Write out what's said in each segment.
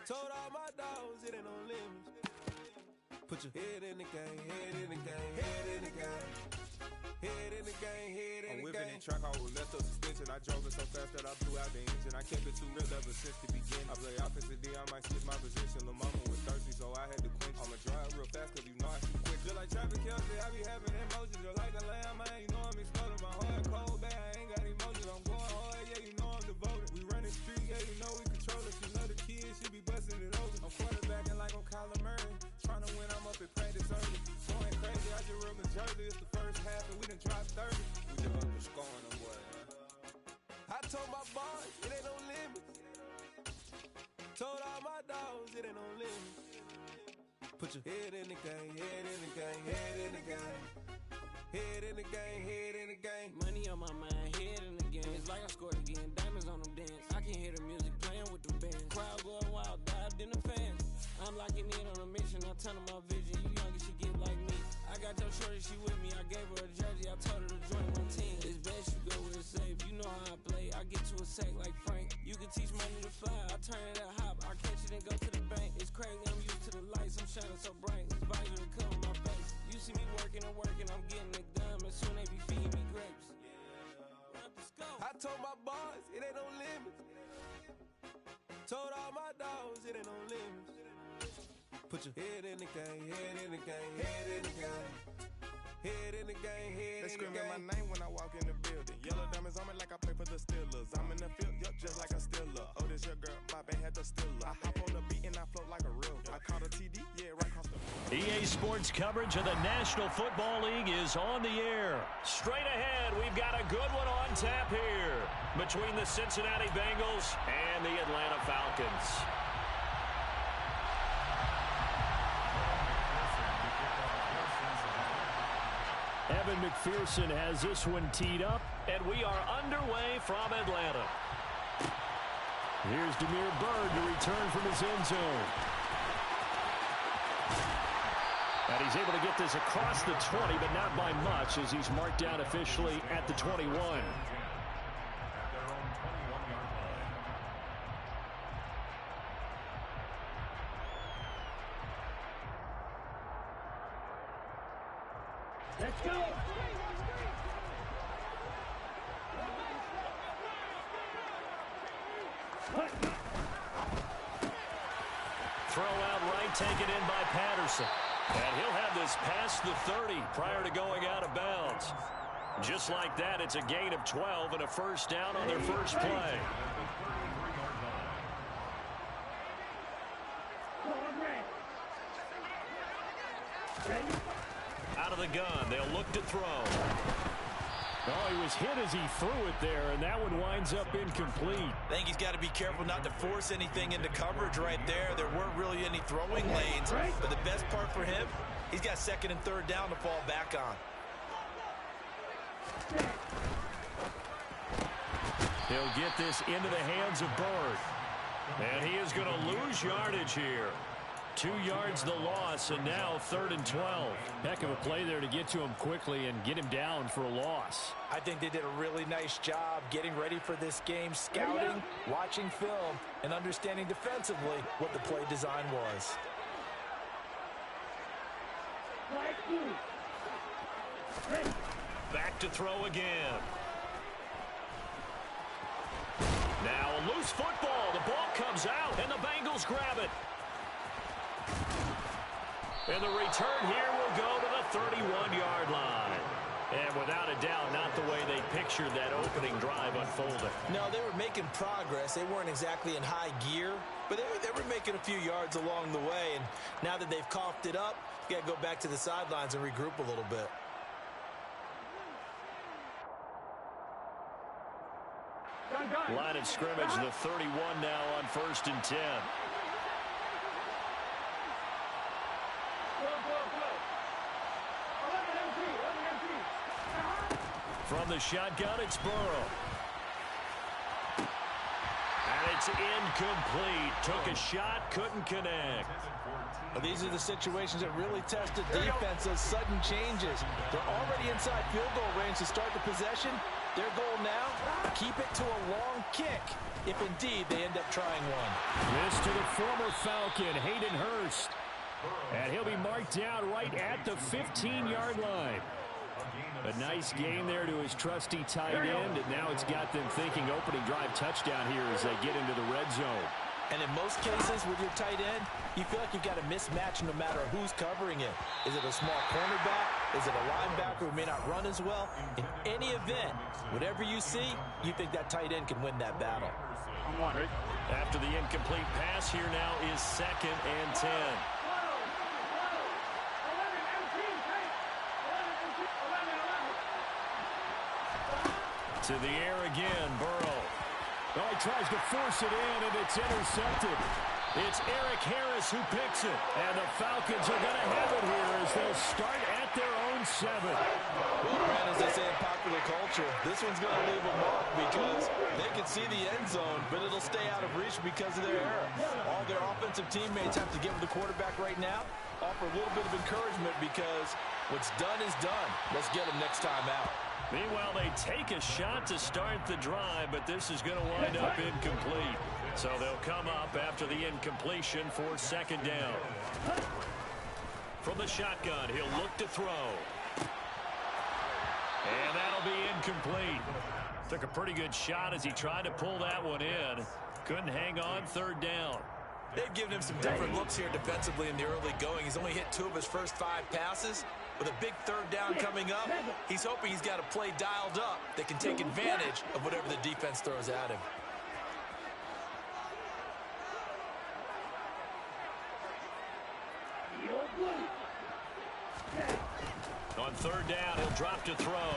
Told all my dogs it ain't no limits. Put your head in the game, head in the game, head in the game. Head in the game, head in the game. I'm whipping in track, I was left up suspension. I drove it so fast that I blew out the engine. I kept it too real ever since the beginning. I play offensive D, I might switch my position. Lil' mama was thirsty, so I had to quench. I'ma drive real fast, cause you know I shoot quick. Just like traffic Kelsey, I be having emotions. Just like the lamb, man, you know I'm exploding. My heart cold, bad, I ain't got emotions. I'm going hard, yeah, you know I'm devoted. We running street, yeah, you know we control it. You know the kids, she be busting it open. I'm quarterbacking like I'm Kyler Murray. Trying to win, I'm up at practice early. Going crazy, I just rub the jersey. It's the first half, and we done dropped 30. We just up the scoring them, boy. I told my boys, it ain't no limits. Told all my dogs, it ain't no limits. Put your head in the game, head in the game, head in the game. Head in the game, head in the game. Money on my mind, head in the game. It's like I scored again, diamonds on them dance. I can hear the music playing with the band. Crowd going wild, dived in the fans. I'm locking in on a mission, I tell her my vision. You young and she get like me. I got your shorty, she with me. I gave her a jersey, I told her to join my team. It's best you go where it's safe. You know how I play. I get to a sack like Frank. You can teach money to fly. I turn it at hop. I catch it and go to the bank. It's crazy, I'm used to the lights. I'm shining so bright. It's visor to cover my face. You see me working and working, I'm getting it done. And soon they be feeding me grapes. I told my boys, it ain't no limits. Told all my dogs, it ain't no limits. Put your head in the game, head in the game, head in the game. Head in the game, head in the game. They screaming my name when I walk in the building. Yellow diamonds on me like I play for the Steelers. I'm in the field, yup, just like a Steeler. Oh, this your girl, my band had the Steeler. I hop on the beat and I float like a real. I caught a TD, yeah, right across the... EA Sports coverage of the National Football League is on the air. Straight ahead, we've got a good one on tap here between the Cincinnati Bengals and the Atlanta Falcons. Evan McPherson has this one teed up, and we are underway from Atlanta. Here's Damiere Byrd to return from his end zone. And he's able to get this across the 20, but not by much, as he's marked down officially at the 21. Let's go! Throw out right, taken in by Patterson. And he'll have this past the 30 prior to going out of bounds. Just like that, it's a gain of 12 and a first down on their first play. Out of the gun, they'll look to throw. Oh, he was hit as he threw it there, and that one winds up incomplete. I think he's got to be careful not to force anything into coverage right there. There weren't really any throwing lanes, but the best part for him, he's got second and third down to fall back on. He'll get this into the hands of Byrd. And he is going to lose yardage here. 2 yards the loss, and now 3rd and 12. Heck of a play there to get to him quickly and get him down for a loss. I think they did a really nice job getting ready for this game, scouting, watching film, and understanding defensively what the play design was. Back to throw again. Now a loose football. The ball comes out, and the Bengals grab it. And the return here will go to the 31-yard line. And without a doubt, not the way they pictured that opening drive unfolding. No, they were making progress. They weren't exactly in high gear, but they were making a few yards along the way. And now that they've coughed it up, you got to go back to the sidelines and regroup a little bit. Line of scrimmage, the 31 now on 1st and 10. From the shotgun, it's Burrow. And it's incomplete. Took a shot, couldn't connect. Well, these are the situations that really test the defense, those sudden changes. They're already inside field goal range to start the possession. Their goal now, keep it to a long kick, if indeed they end up trying one. This to the former Falcon, Hayden Hurst. And he'll be marked down right at the 15-yard line. A nice gain there to his trusty tight end, and now it's got them thinking opening drive touchdown here as they get into the red zone. And in most cases with your tight end, you feel like you've got a mismatch no matter who's covering it. Is it a small cornerback? Is it a linebacker who may not run as well? In any event, whatever you see, you think that tight end can win that battle. After the incomplete pass, here now is 2nd and 10. To the air again, Burrow. Oh, he tries to force it in, and it's intercepted. It's Eric Harris who picks it. And the Falcons are going to have it here as they'll start at their own 7. Well, Brad, as they say in popular culture, this one's going to leave a mark because they can see the end zone, but it'll stay out of reach because of their error. All their offensive teammates have to give the quarterback right now, offer a little bit of encouragement because what's done is done. Let's get them next time out. Meanwhile, they take a shot to start the drive, but this is going to wind up incomplete. So they'll come up after the incompletion for 2nd down. From the shotgun, he'll look to throw. And that'll be incomplete. Took a pretty good shot as he tried to pull that one in. Couldn't hang on, 3rd down. They've given him some different looks here defensively in the early going. He's only hit 2 of his first 5 passes. With a big 3rd down coming up, he's hoping he's got a play dialed up that can take advantage of whatever the defense throws at him. On 3rd down, he'll drop to throw.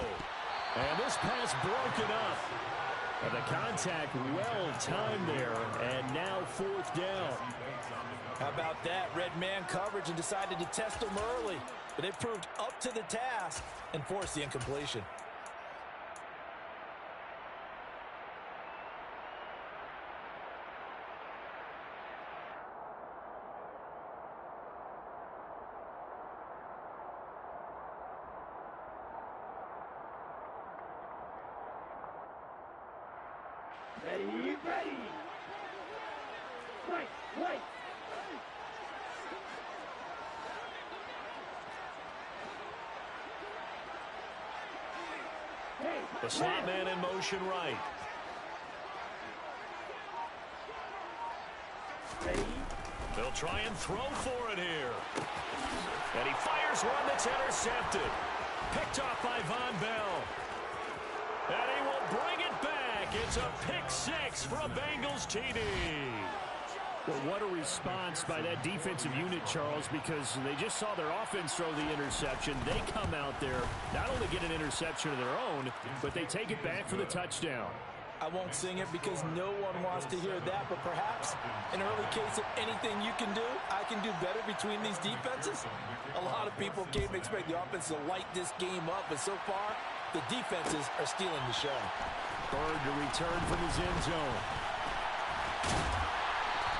And this pass broken up. And the contact well timed there, and now 4th down. How about that? Red man coverage and decided to test him early. But they proved up to the task and forced the incompletion. Ready. Right. The slot man in motion right. They'll try and throw for it here. And he fires one that's intercepted. Picked off by Von Bell. And he will bring it back. It's a pick 6 for a Bengals TD. Well, what a response by that defensive unit, Charles, because they just saw their offense throw the interception. They come out there, not only get an interception of their own, but they take it back for the touchdown. I won't sing it because no one wants to hear that, but perhaps an early case of anything you can do, I can do better between these defenses. A lot of people came to expect the offense to light this game up, but so far, the defenses are stealing the show. Bird to return from his end zone.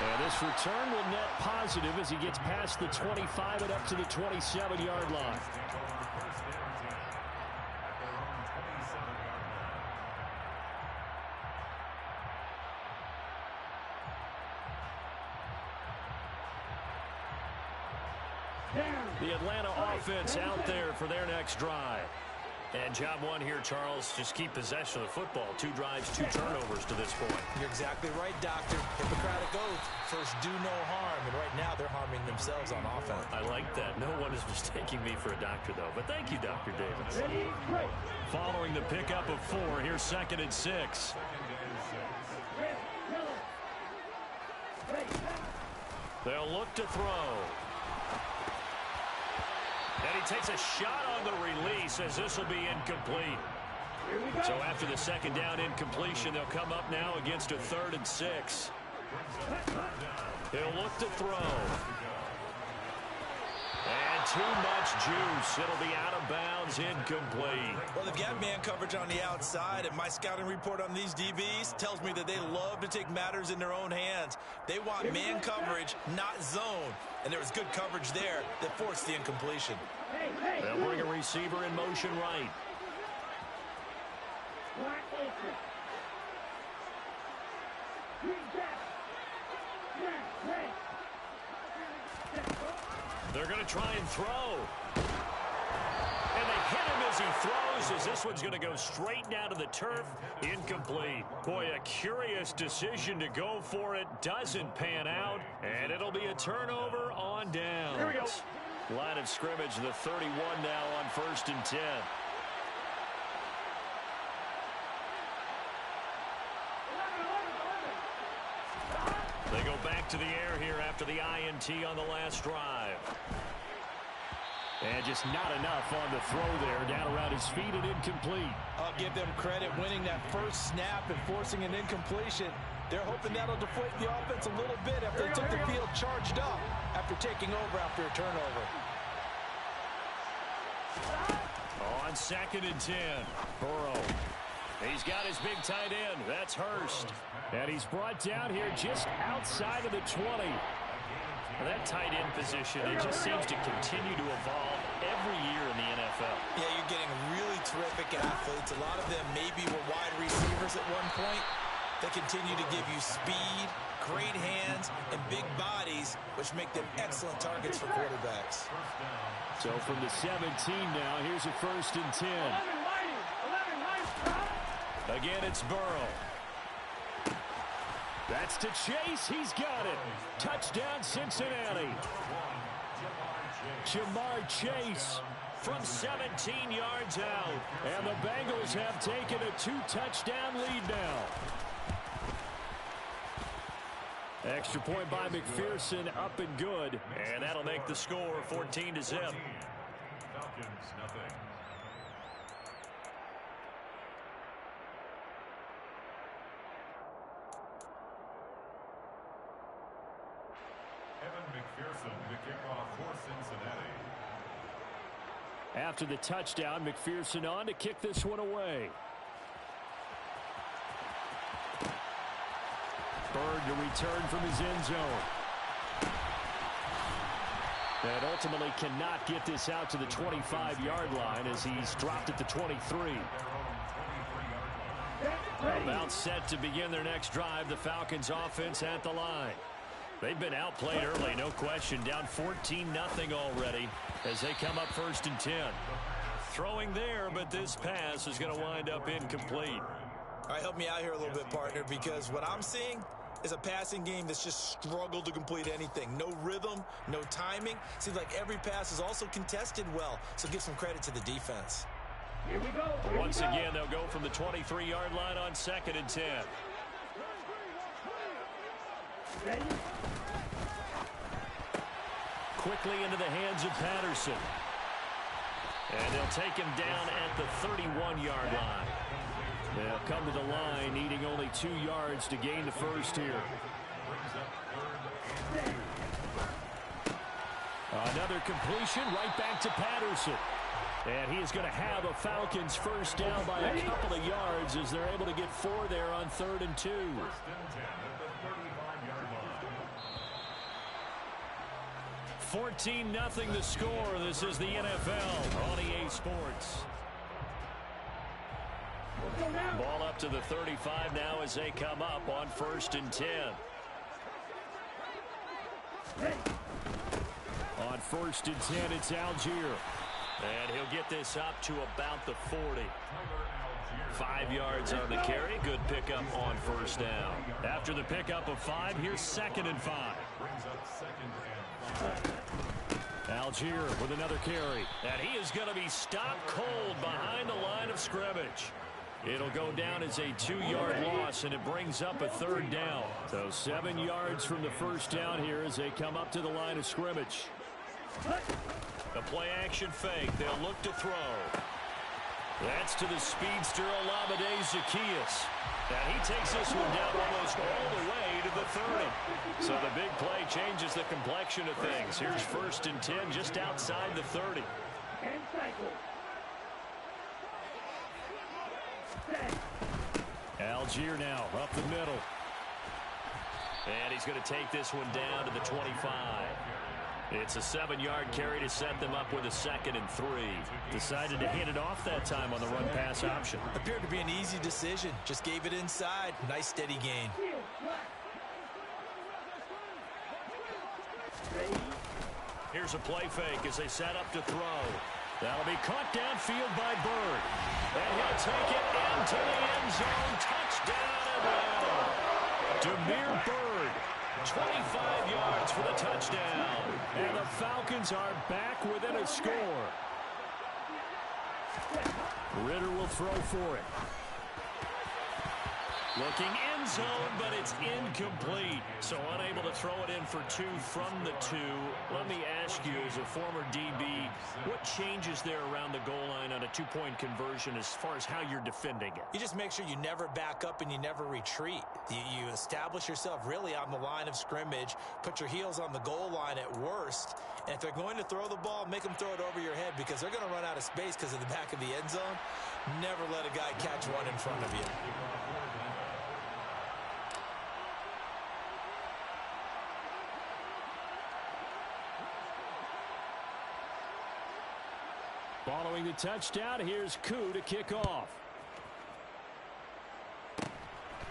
And this return will net positive as he gets past the 25 and up to the 27-yard line. The Atlanta offense out there for their next drive. And job one here, Charles, just keep possession of the football. 2 drives, 2 turnovers to this point. You're exactly right, Doctor. Hippocratic oath. First, do no harm. And right now, they're harming themselves on offense. I like that. No one is mistaking me for a doctor, though. But thank you, Dr. Davis. Following the pickup of 4, here's 2nd and 6. They'll look to throw. And he takes a shot on the release as this will be incomplete. So after the 2nd down incompletion, they'll come up now against a 3rd and 6. He'll look to throw. And too much juice. It'll be out of bounds, incomplete. Well, they've got man coverage on the outside, and my scouting report on these DBs tells me that they love to take matters in their own hands. They want man coverage, not zone. And there was good coverage there that forced the incompletion. They'll bring a receiver in motion right. They're going to try and throw. And they hit him as he throws, as this one's going to go straight down to the turf. Incomplete. Boy, a curious decision to go for it. Doesn't pan out, and it'll be a turnover on downs. Here we go. Line of scrimmage, the 31 now on 1st and 10. They go back to the air here after the INT on the last drive. And just not enough on the throw there. Down around his feet and incomplete. I'll give them credit winning that first snap and forcing an incompletion. They're hoping that'll deflate the offense a little bit after they took the field charged up after taking over after a turnover. On 2nd and 10, Burrow. He's got his big tight end. That's Hurst. And he's brought down here just outside of the 20. Well, that tight end position, it just seems to continue to evolve every year in the NFL. Yeah, you're getting really terrific athletes. A lot of them maybe were wide receivers at one point. They continue to give you speed, great hands, and big bodies, which make them excellent targets for quarterbacks. So from the 17 now, here's a 1st and 10. Again, it's Burrow. That's to Chase. He's got it. Touchdown, Cincinnati. Jamar Chase from 17 yards out. And the Bengals have taken a 2-touchdown lead now. Extra point by McPherson, up and good. And that'll make the score 14-0. Falcons, nothing. McPherson to kick off for Cincinnati. After the touchdown, McPherson on to kick this one away. Bird to return from his end zone. And ultimately cannot get this out to the 25-yard line as he's dropped at the 23. About set to begin their next drive, the Falcons offense at the line. They've been outplayed early, no question. Down 14-0 already as they come up 1st and 10. Throwing there, but this pass is going to wind up incomplete. All right, help me out here a little bit, partner, because what I'm seeing is a passing game that's just struggled to complete anything. No rhythm, no timing. Seems like every pass is also contested well, so give some credit to the defense. Here we go. Once again, they'll go from the 23-yard line on 2nd and 10. Ready? Quickly into the hands of Patterson. And they'll take him down at the 31-yard line. They'll come to the line, needing only 2 yards to gain the first here. Another completion right back to Patterson. And he is going to have a Falcons first down by a couple of yards as they're able to get 4 there on 3rd and 2. 14-0 the score. This is the NFL on EA Sports. Ball up to the 35 now as they come up on 1st and 10. On 1st and 10, it's Algier. And he'll get this up to about the 40. 5 yards on the carry. Good pickup on 1st down. After the pickup of 5, here's 2nd and 5. Algier with another carry. And he is going to be stopped cold behind the line of scrimmage. It'll go down as a 2-yard loss, and it brings up a 3rd down. So 7 yards from the first down here as they come up to the line of scrimmage. The play-action fake. They'll look to throw. That's to the speedster, Olamide Zaccheaus. And he takes this one down almost all the way to the 30. So the big play changes the complexion of things. Here's 1st and 10 just outside the 30. Algier now up the middle. And he's going to take this one down to the 25. It's a 7-yard carry to set them up with a 2nd and 3. Decided to hand it off that time on the run-pass option. Appeared to be an easy decision. Just gave it inside. Nice steady gain. Here's a play fake as they set up to throw. That'll be caught downfield by Bird. And he'll take it into the end zone. Touchdown, Atlanta. Demir Bird, 25 yards for the touchdown. And the Falcons are back within a score. Ritter will throw for it. Looking end zone, but it's incomplete. So unable to throw it in for 2 from the 2. Let me ask you, as a former DB, what changes there around the goal line on a 2-point conversion as far as how you're defending it? You just make sure you never back up and you never retreat. You establish yourself really on the line of scrimmage, put your heels on the goal line at worst, and if they're going to throw the ball, make them throw it over your head because they're going to run out of space because of the back of the end zone. Never let a guy catch one in front of you. Following the touchdown, here's Koo to kick off.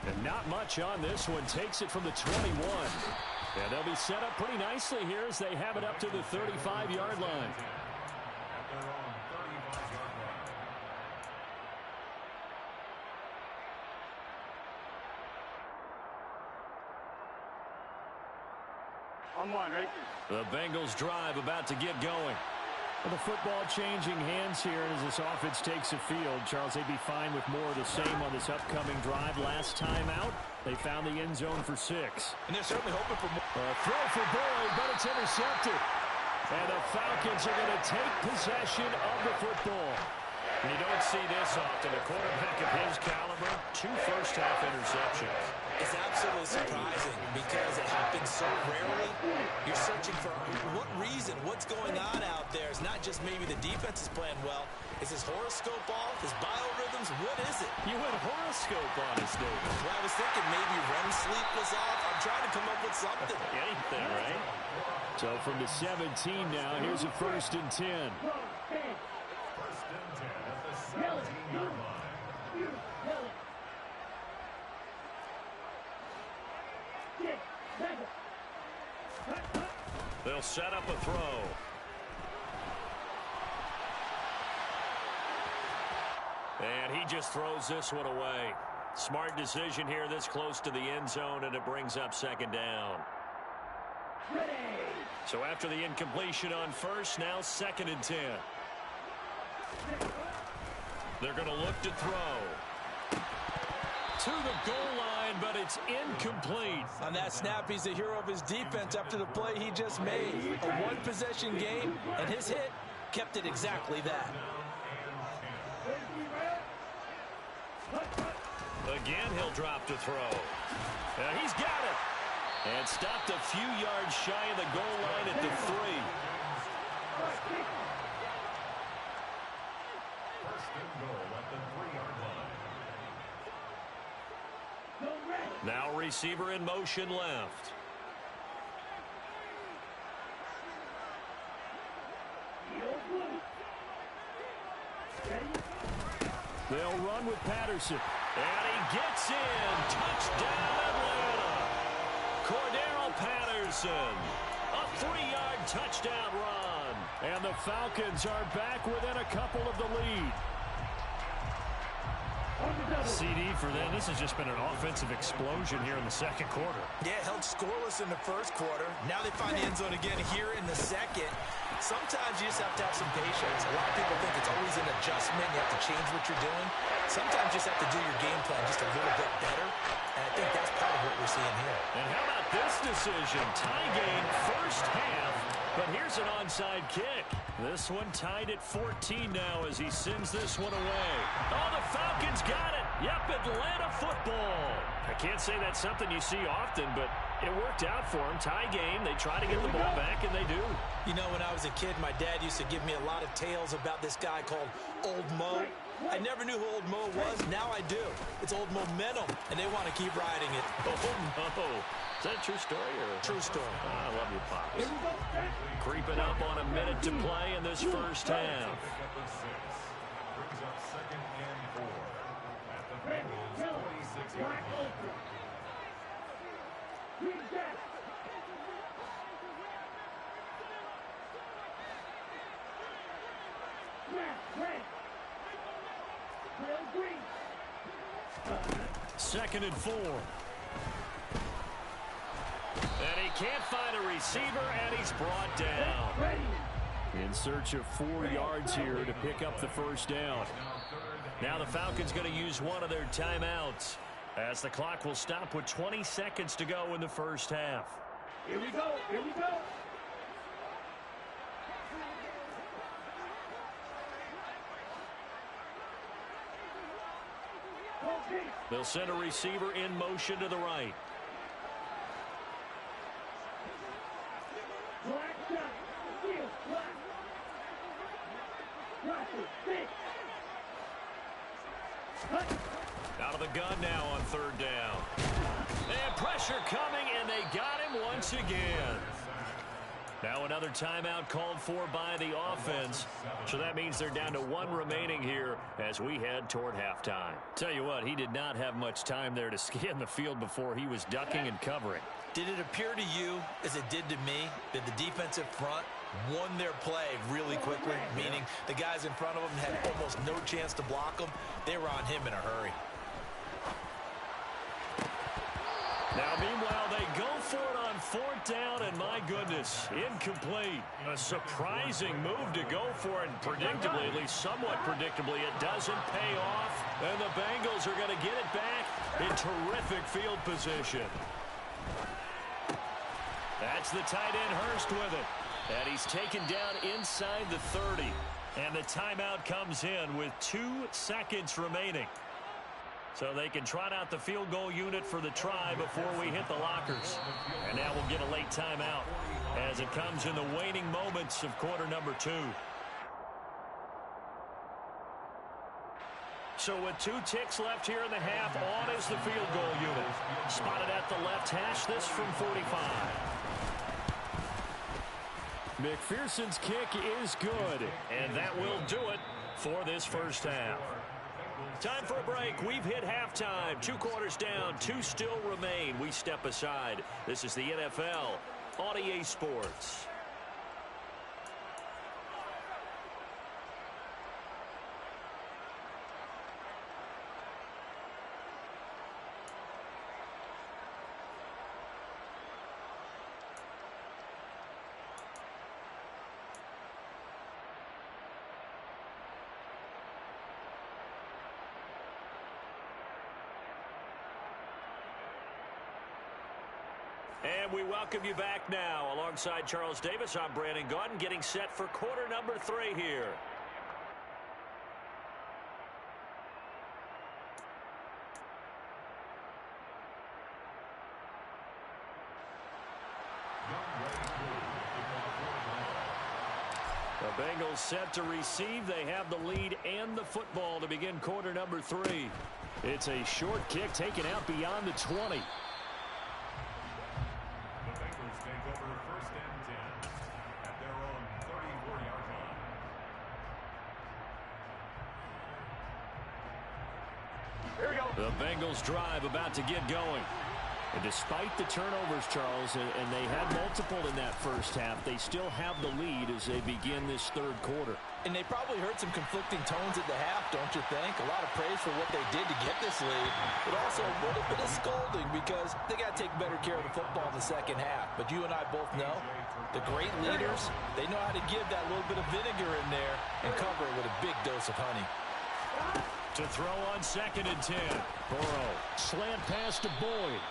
And not much on this one. Takes it from the 21. And they'll be set up pretty nicely here as they have it up to the 35-yard line. On one, right? The Bengals drive about to get going. Well, the football changing hands here as this offense takes the field. Charles, they'd be fine with more of the same on this upcoming drive. Last time out, they found the end zone for 6. And they're certainly hoping for more. A throw for Boyd, but it's intercepted. And the Falcons are going to take possession of the football. And you don't see this often. A quarterback of his caliber, 2 first-half interceptions. It's absolutely surprising because it happens so rarely. You're searching for what reason, what's going on out there. It's not just maybe the defense is playing well. Is his horoscope off? His biorhythms? What is it? You went horoscope on us, David. Well, I was thinking maybe REM sleep was off. I'm trying to come up with something. Anything, right? So from the 17 now, here's a 1st and 10. First and 10 at the 17-yard line. They'll set up a throw. And he just throws this one away. Smart decision here this close to the end zone, and it brings up 2nd down. So after the incompletion on 1st, now 2nd and 10. They're going to look to throw. To the goal line, but it's incomplete. On that snap, he's the hero of his defense after the play he just made. A 1-possession game, and his hit kept it exactly that. Again, he'll drop to throw. He's got it. And stopped a few yards shy of the goal line at the 3. First and goal at the 3-yard line. Now receiver in motion left. They'll run with Patterson. And he gets in. Touchdown, Atlanta. Cordero Patterson. A 3-yard touchdown run. And the Falcons are back within a couple of the lead. CD for them. This has just been an offensive explosion here in the 2nd quarter. Yeah, held scoreless in the 1st quarter. Now they find the end zone again here in the 2nd. Sometimes you just have to have some patience. A lot of people think it's always an adjustment. You have to change what you're doing. Sometimes you just have to do your game plan just a little bit better. And I think that's part of what we're seeing here. And how about this decision? Tie game, 1st half. But here's an onside kick. This one tied at 14 now as he sends this one away. Oh, the Falcons got it. Yep, Atlanta football. I can't say that's something you see often, but it worked out for them. Tie game. They try to get the ball back, and they do. You know, when I was a kid, my dad used to give me a lot of tales about this guy called Old Mo. I never knew who Old Mo was. Now I do. It's Old Momentum, and they want to keep riding it. Oh, no. Is that a true story? Or? True story. I love you, Pops. Creeping up on a minute to play in this first half. Brings up 2nd and 4 at the Bengals' 46-yard line. Second and 4. And he can't find a receiver, and he's brought down. In search of 4 yards here to pick up the first down. Now the Falcons going to use one of their timeouts as the clock will stop with 20 seconds to go in the first half. Here we go. Here we go. They'll send a receiver in motion to the right. Out of the gun now on third down. And pressure coming, and they got him once again. Now another timeout called for by the offense. So that means they're down to 1 remaining here as we head toward halftime. Tell you what, he did not have much time there to scan the field before he was ducking and covering. Did it appear to you, as it did to me, that the defensive front won their play really quickly? Meaning the guys in front of them had almost no chance to block them. They were on him in a hurry. Now, meanwhile, they go for it on 4th down, and my goodness, incomplete. A surprising move to go for it, and predictably, at least somewhat predictably, it doesn't pay off. And the Bengals are going to get it back in terrific field position. That's the tight end Hurst with it. And he's taken down inside the 30. And the timeout comes in with 2 seconds remaining. So they can trot out the field goal unit for the try before we hit the lockers. And now we'll get a late timeout as it comes in the waning moments of quarter number 2. So with 2 ticks left here in the half, on is the field goal unit. Spotted at the left hash, this from 45. McPherson's kick is good. And that will do it for this first half. Time for a break. We've hit halftime. 2 quarters down. 2 still remain. We step aside. This is the NFL on EA Sports. And we welcome you back now. Alongside Charles Davis, I'm Brandon Gaudin, getting set for quarter number 3 here. The Bengals set to receive. They have the lead and the football to begin quarter number 3. It's a short kick taken out beyond the 20. Take over 1st and 10 at their own 34-yard line. Here we go. The Bengals drive about to get going. And despite the turnovers, Charles, and they had multiple in that first half, they still have the lead as they begin this 3rd quarter. And they probably heard some conflicting tones at the half, don't you think? A lot of praise for what they did to get this lead, but also a little bit of scolding because they got to take better care of the football in the second half. But you and I both know the great leaders, they know how to give that little bit of vinegar in there and cover it with a big dose of honey. To throw on 2nd and 10. Burrow, slant pass to Boyd.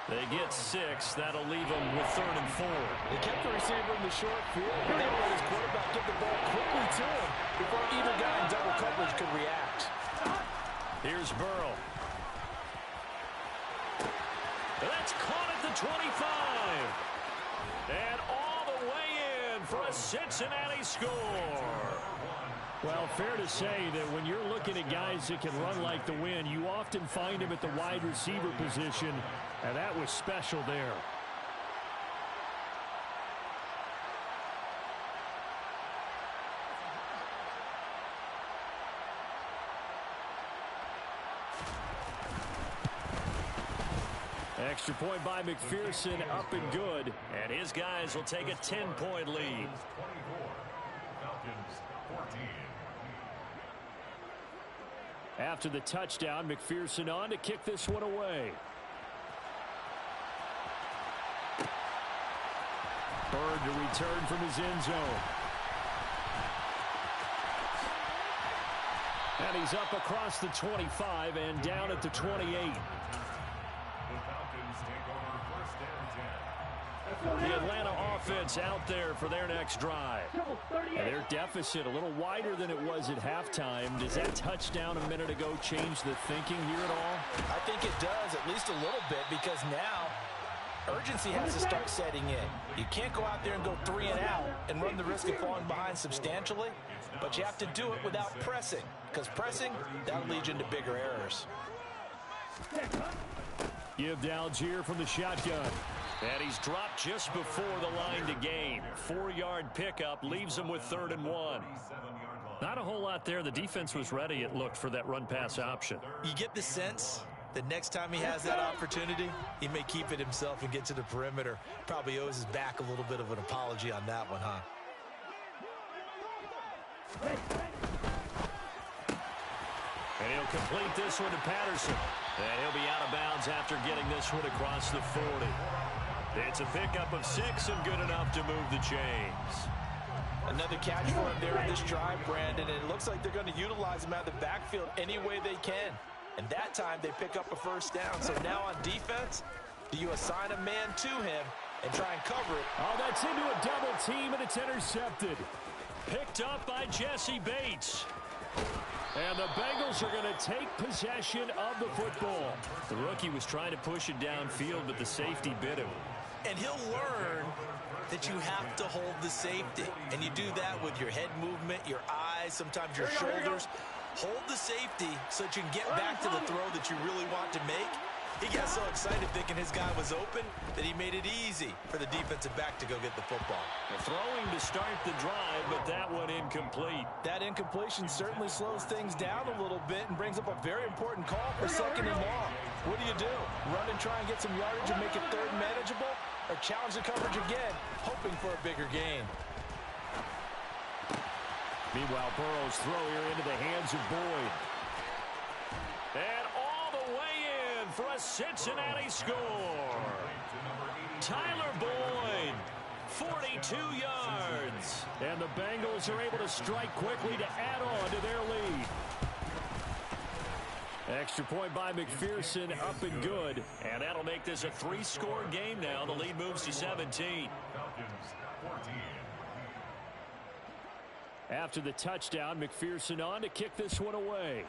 They get 6. That'll leave them with 3rd and 4. They kept the receiver in the short field, but they let his quarterback get the ball quickly to him before either guy in double coverage could react. Here's Burrow. That's caught at the 25. And all the way in for a Cincinnati score. Well, fair to say that when you're looking at guys that can run like the wind, you often find him at the wide receiver position, and that was special there. Extra point by McPherson, up and good. And his guys will take a 10-point lead. 24, Falcons 14. After the touchdown, McPherson on to kick this one away. Bird to return from his end zone. And he's up across the 25 and down at the 28. The Atlanta offense out there for their next drive. And their deficit a little wider than it was at halftime. Does that touchdown a minute ago change the thinking here at all? I think it does, at least a little bit, because now urgency has to start setting in. You can't go out there and go 3 and out and run the risk of falling behind substantially, but you have to do it without pressing, because pressing, that'll lead you into bigger errors. Give to Algier from the shotgun. And he's dropped just before the line to gain. 4-yard pickup leaves him with 3rd and 1. Not a whole lot there. The defense was ready, it looked, for that run-pass option. You get the sense that next time he has that opportunity, he may keep it himself and get to the perimeter. Probably owes his back a little bit of an apology on that one, huh? And he'll complete this one to Patterson. And he'll be out of bounds after getting this one across the 40. It's a pickup of 6 and good enough to move the chains. Another catch for him there in this drive, Brandon, and it looks like they're going to utilize him out of the backfield any way they can. And that time they pick up a 1st down. So now on defense, do you assign a man to him and try and cover it? Oh, that's into a double team, and it's intercepted. Picked up by Jesse Bates. And the Bengals are going to take possession of the football. The rookie was trying to push it downfield, but the safety bit him. And he'll learn that you have to hold the safety. And you do that with your head movement, your eyes, sometimes your shoulders. Hold the safety so that you can get back to the throw that you really want to make. He got so excited thinking his guy was open that he made it easy for the defensive back to go get the football. Throwing to start the drive, but that one incomplete. That incompletion certainly slows things down a little bit and brings up a very important call for 2nd and long. What do? Run and try and get some yardage and make it 3rd manageable? Or challenge the coverage again, hoping for a bigger gain? Meanwhile, Burrow's throw here into the hands of Boyd. And all the way in for a Cincinnati score. Tyler Boyd, 42 yards. And the Bengals are able to strike quickly to add on to their lead. Extra point by McPherson, up and good. And that'll make this a 3-score game now. The lead moves to 17. Falcons 14. After the touchdown, McPherson on to kick this one away.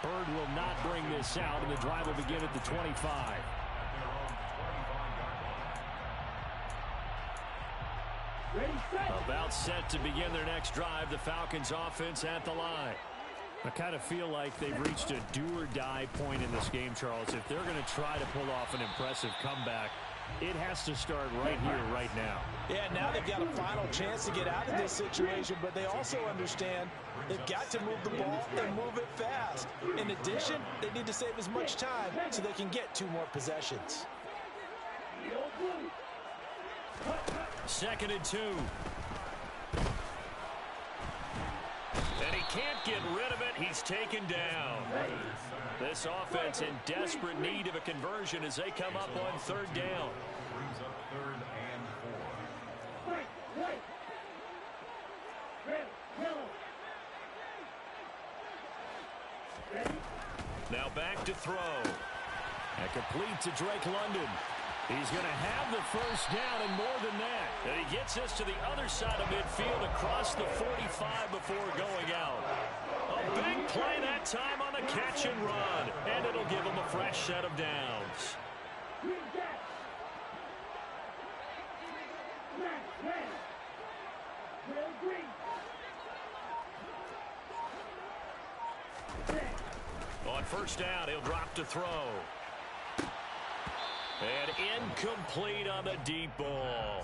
Bird will not bring this out, and the drive will begin at the 25. About set to begin their next drive. The Falcons offense at the line. I kind of feel like they've reached a do-or-die point in this game, Charles. If they're going to try to pull off an impressive comeback, it has to start right here, right now. Yeah, now they've got a final chance to get out of this situation, but they also understand they've got to move the ball and move it fast. In addition, they need to save as much time so they can get 2 more possessions. 2nd and 2. And he can't get rid of it. He's taken down. This offense in desperate need of a conversion as they come up on 3rd down. Brings up 3rd and 4. Now back to throw. And complete to Drake London. He's going to have the 1st down and more than that. And he gets us to the other side of midfield across the 45 before going out. A big play that time on the catch and run. And it'll give him a fresh set of downs. On first down, he'll drop to throw. And incomplete on the deep ball.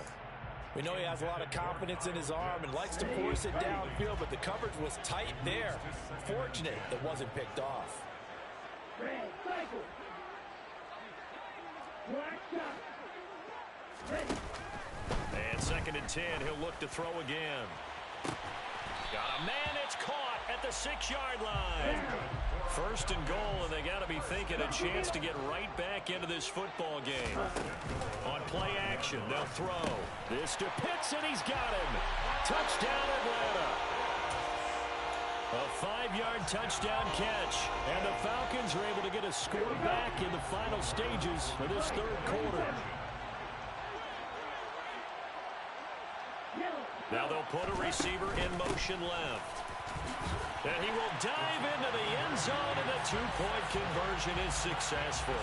We know he has a lot of confidence in his arm and likes to force it downfield, but the coverage was tight there. Fortunate it wasn't picked off. And 2nd and 10, he'll look to throw again. Got a man, it's caught at the 6-yard line. 1st and goal, and they got to be thinking a chance to get right back into this football game. On play action, they'll throw. This to Pitts, and he's got him. Touchdown, Atlanta. A 5-yard touchdown catch, and the Falcons are able to get a score back in the final stages of this 3rd quarter. Now they'll put a receiver in motion left. And he will dive into the end zone, and the 2-point conversion is successful.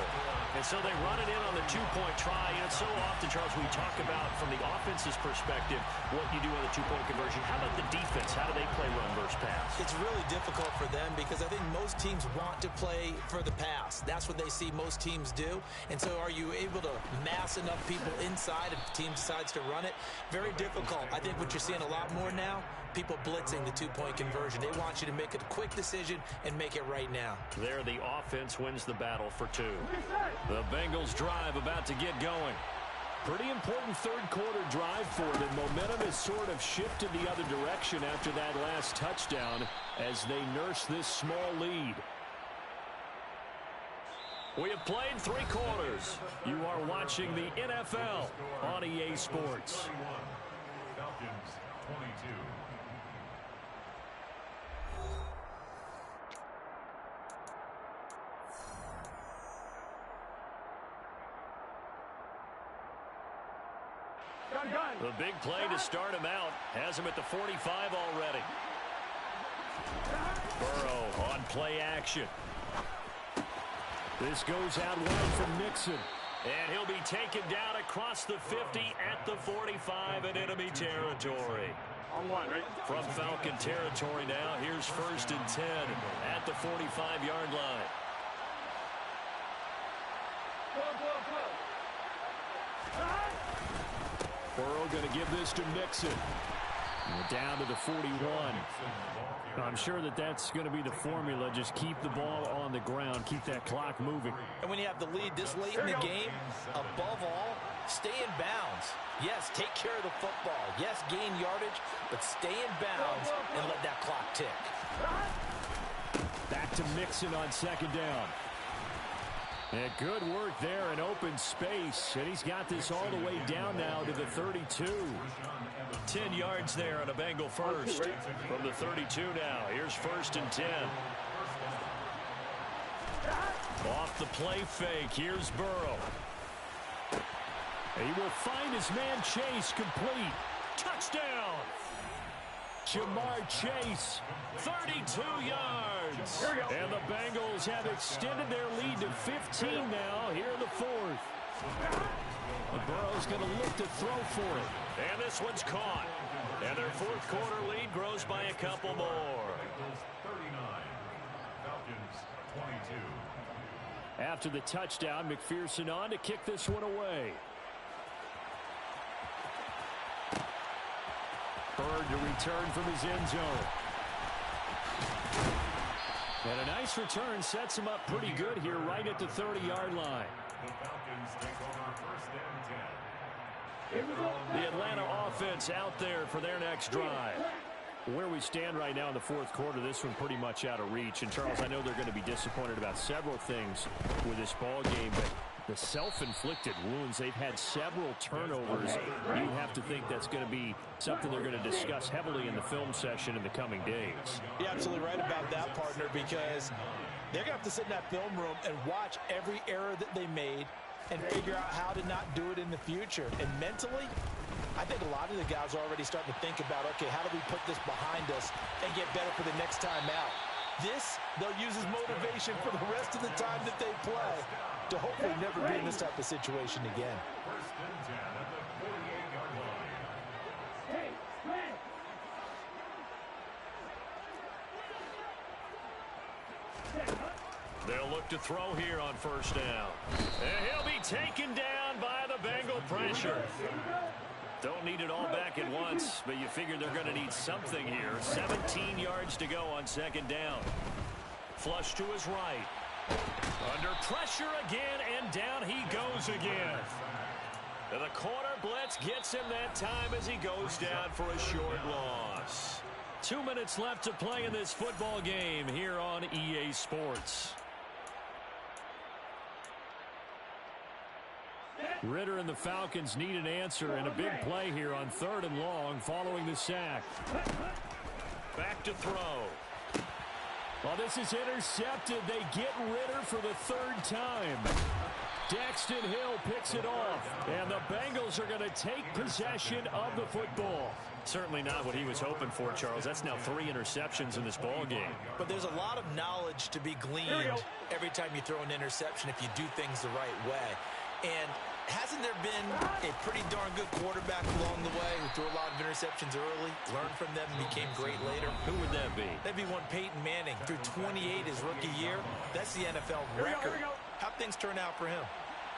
And so they run it in on the 2-point try. And so often, Charles, we talk about from the offense's perspective what you do on the 2-point conversion. How about the defense? How do they play run versus pass? It's really difficult for them because I think most teams want to play for the pass. That's what they see most teams do. And so are you able to mass enough people inside if the team decides to run it? Very difficult. I think what you're seeing a lot more now, people blitzing the 2-point conversion. They want you to make a quick decision and make it right now. There, the offense wins the battle for 2. The Bengals drive about to get going. Pretty important 3rd quarter drive for them. Momentum has sort of shifted the other direction after that last touchdown as they nurse this small lead. We have played 3 quarters. You are watching the NFL on EA Sports. Falcons 22. The big play to start him out has him at the 45 already. Burrow on play action. This goes out wide from Nixon. And he'll be taken down across the 50 at the 45 in enemy territory. From Falcon territory now, here's 1st and 10 at the 45-yard line. Burrow going to give this to Nixon. Down to the 41. I'm sure that's going to be the formula. Just keep the ball on the ground. Keep that clock moving. And when you have the lead this late in the game, above all, stay in bounds. Yes, take care of the football. Yes, gain yardage, but stay in bounds and let that clock tick. Back to Mixon on 2nd down. And good work there in open space. And he's got this all the way down now to the 32. 10 yards there on a Bengal first. From the 32 now. Here's 1st and 10. Off the play fake. Here's Burrow. He will find his man Chase complete. Touchdown! Jamar Chase, 32 yards. And the Bengals have extended their lead to 15 now here in the 4th. Burrow's going to look to throw for it. And this one's caught. And their 4th quarter lead grows by a couple more. 39. Falcons 22. After the touchdown, McPherson on to kick this one away. Bird to return from his end zone. And a nice return sets him up pretty good here right at the 30-yard line. The Falcons take over 1st and 10. The Atlanta offense out there for their next drive. Where we stand right now in the 4th quarter, this one pretty much out of reach. And, Charles, I know they're going to be disappointed about several things with this ball game, but the self-inflicted wounds, they've had several turnovers. You have to think that's going to be something they're going to discuss heavily in the film session in the coming days. You're absolutely right about that, partner, because they're going to have to sit in that film room and watch every error that they made and figure out how to not do it in the future. And mentally, I think a lot of the guys are already starting to think about, okay, how do we put this behind us and get better for the next time out? This, they'll use as motivation for the rest of the time that they play to hopefully never be in this type of situation again. 1st and 10 at the 48-yard line. They'll look to throw here on first down. And he'll be taken down by the Bengal pressure. Don't need it all back at once, but you figure they're going to need something here. 17 yards to go on second down. Flush to his right. Under pressure again, and down he goes again. And the corner blitz gets him that time as he goes down for a short loss. 2 minutes left to play in this football game here on EA Sports. Ritter and the Falcons need an answer and a big play here on 3rd and long following the sack. Back to throw. Well, this is intercepted. They get Ritter for the 3rd time. Daxton Hill picks it off, and the Bengals are going to take possession of the football. Certainly not what he was hoping for, Charles. That's now 3 interceptions in this ball game. But there's a lot of knowledge to be gleaned every time you throw an interception if you do things the right way. And hasn't there been a pretty darn good quarterback along the way who threw a lot of interceptions early, learned from them, and became great later? Who would that be? That'd be one Peyton Manning. Threw 28 his rookie year. That's the NFL record. How'd things turn out for him?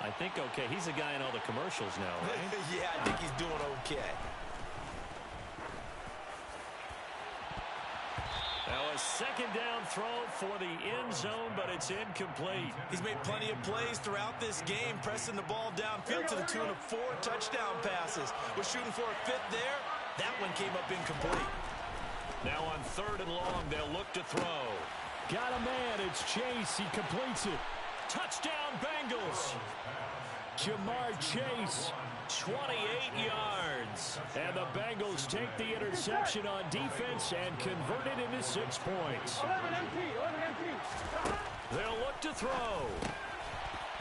I think okay. He's a guy in all the commercials now, right? Yeah, I think he's doing okay. Now a second down throw for the end zone, but it's incomplete. He's made plenty of plays throughout this game, pressing the ball downfield to the tune of 4 touchdown passes. Was shooting for a 5th there. That one came up incomplete. Now on 3rd and long, they'll look to throw. Got a man. It's Chase. He completes it. Touchdown, Bengals. Jamar Chase. 28 yards. And the Bengals take the interception on defense and convert it into 6 points. They'll look to throw.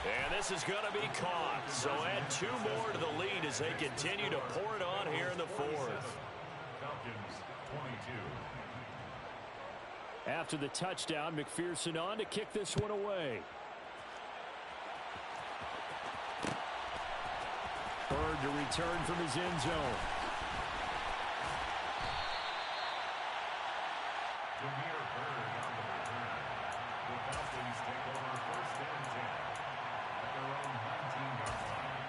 And this is going to be caught. So add 2 more to the lead as they continue to pour it on here in the 4th. Falcons 22. After the touchdown, McPherson on to kick this one away. Bird to return from his end zone. Jameer Bird on the return. The Falcons take over 1st and 10 at their own 19-yard line.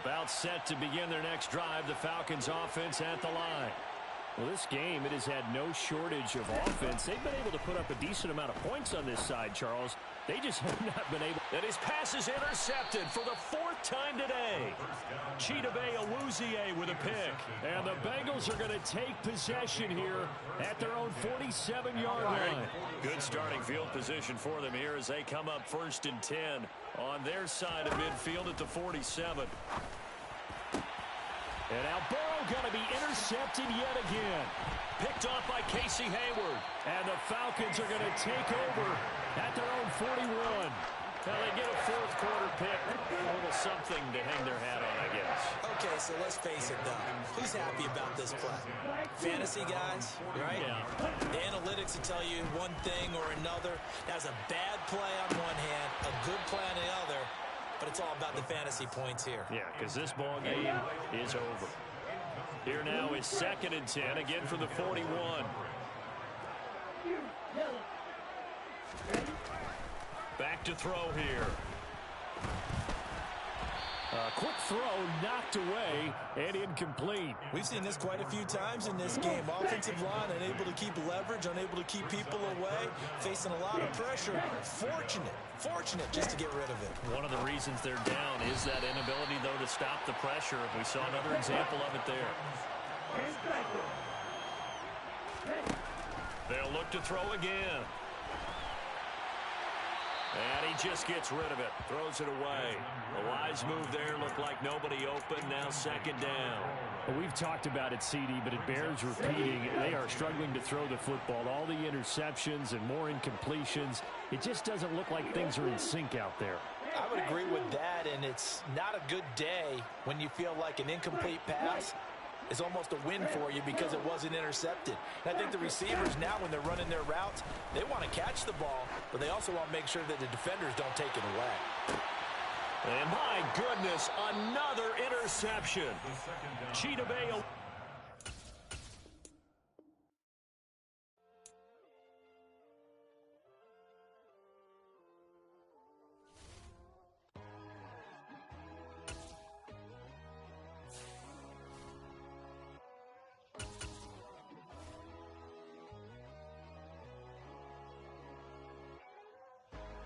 About set to begin their next drive, the Falcons offense at the line. Well, this game, it has had no shortage of offense. They've been able to put up a decent amount of points on this side, Charles. They just have not been able. And his pass is intercepted for the 4th time today. Chidobe Awuzie with a pick. And the Bengals are going to take possession here at their own 47-yard line. Good starting field position for them here as they come up 1st and 10 on their side of midfield at the 47. And now Burrow going to be intercepted yet again. Picked off by Casey Hayward. And the Falcons are going to take over at their own 41. Now they get a 4th quarter pick. A little something to hang their hat on, I guess. Okay, so let's face it, though. Who's happy about this play? Fantasy guys, right? Yeah. The analytics will tell you one thing or another. That's a bad play on one hand, a good play on the other. But it's all about the fantasy points here. Yeah, because this ball game is over. Here now is 2nd and 10, again for the 41. Back to throw here. Quick throw knocked away and incomplete. We've seen this quite a few times in this game. Offensive line unable to keep leverage, unable to keep people away, facing a lot of pressure. Fortunate just to get rid of it. One of the reasons they're down is that inability, though, to stop the pressure. We saw another example of it there. They'll look to throw again. And he just gets rid of it. Throws it away. A wise move there. Looked like nobody open. Now second down. Well, we've talked about it, CD, but it bears repeating. They are struggling to throw the football. All the interceptions and more incompletions. It just doesn't look like things are in sync out there. I would agree with that, and it's not a good day when you feel like an incomplete pass is almost a win for you because it wasn't intercepted. And I think the receivers now, when they're running their routes, they want to catch the ball, but they also want to make sure that the defenders don't take it away. And my goodness, another interception. Cheetah Bay.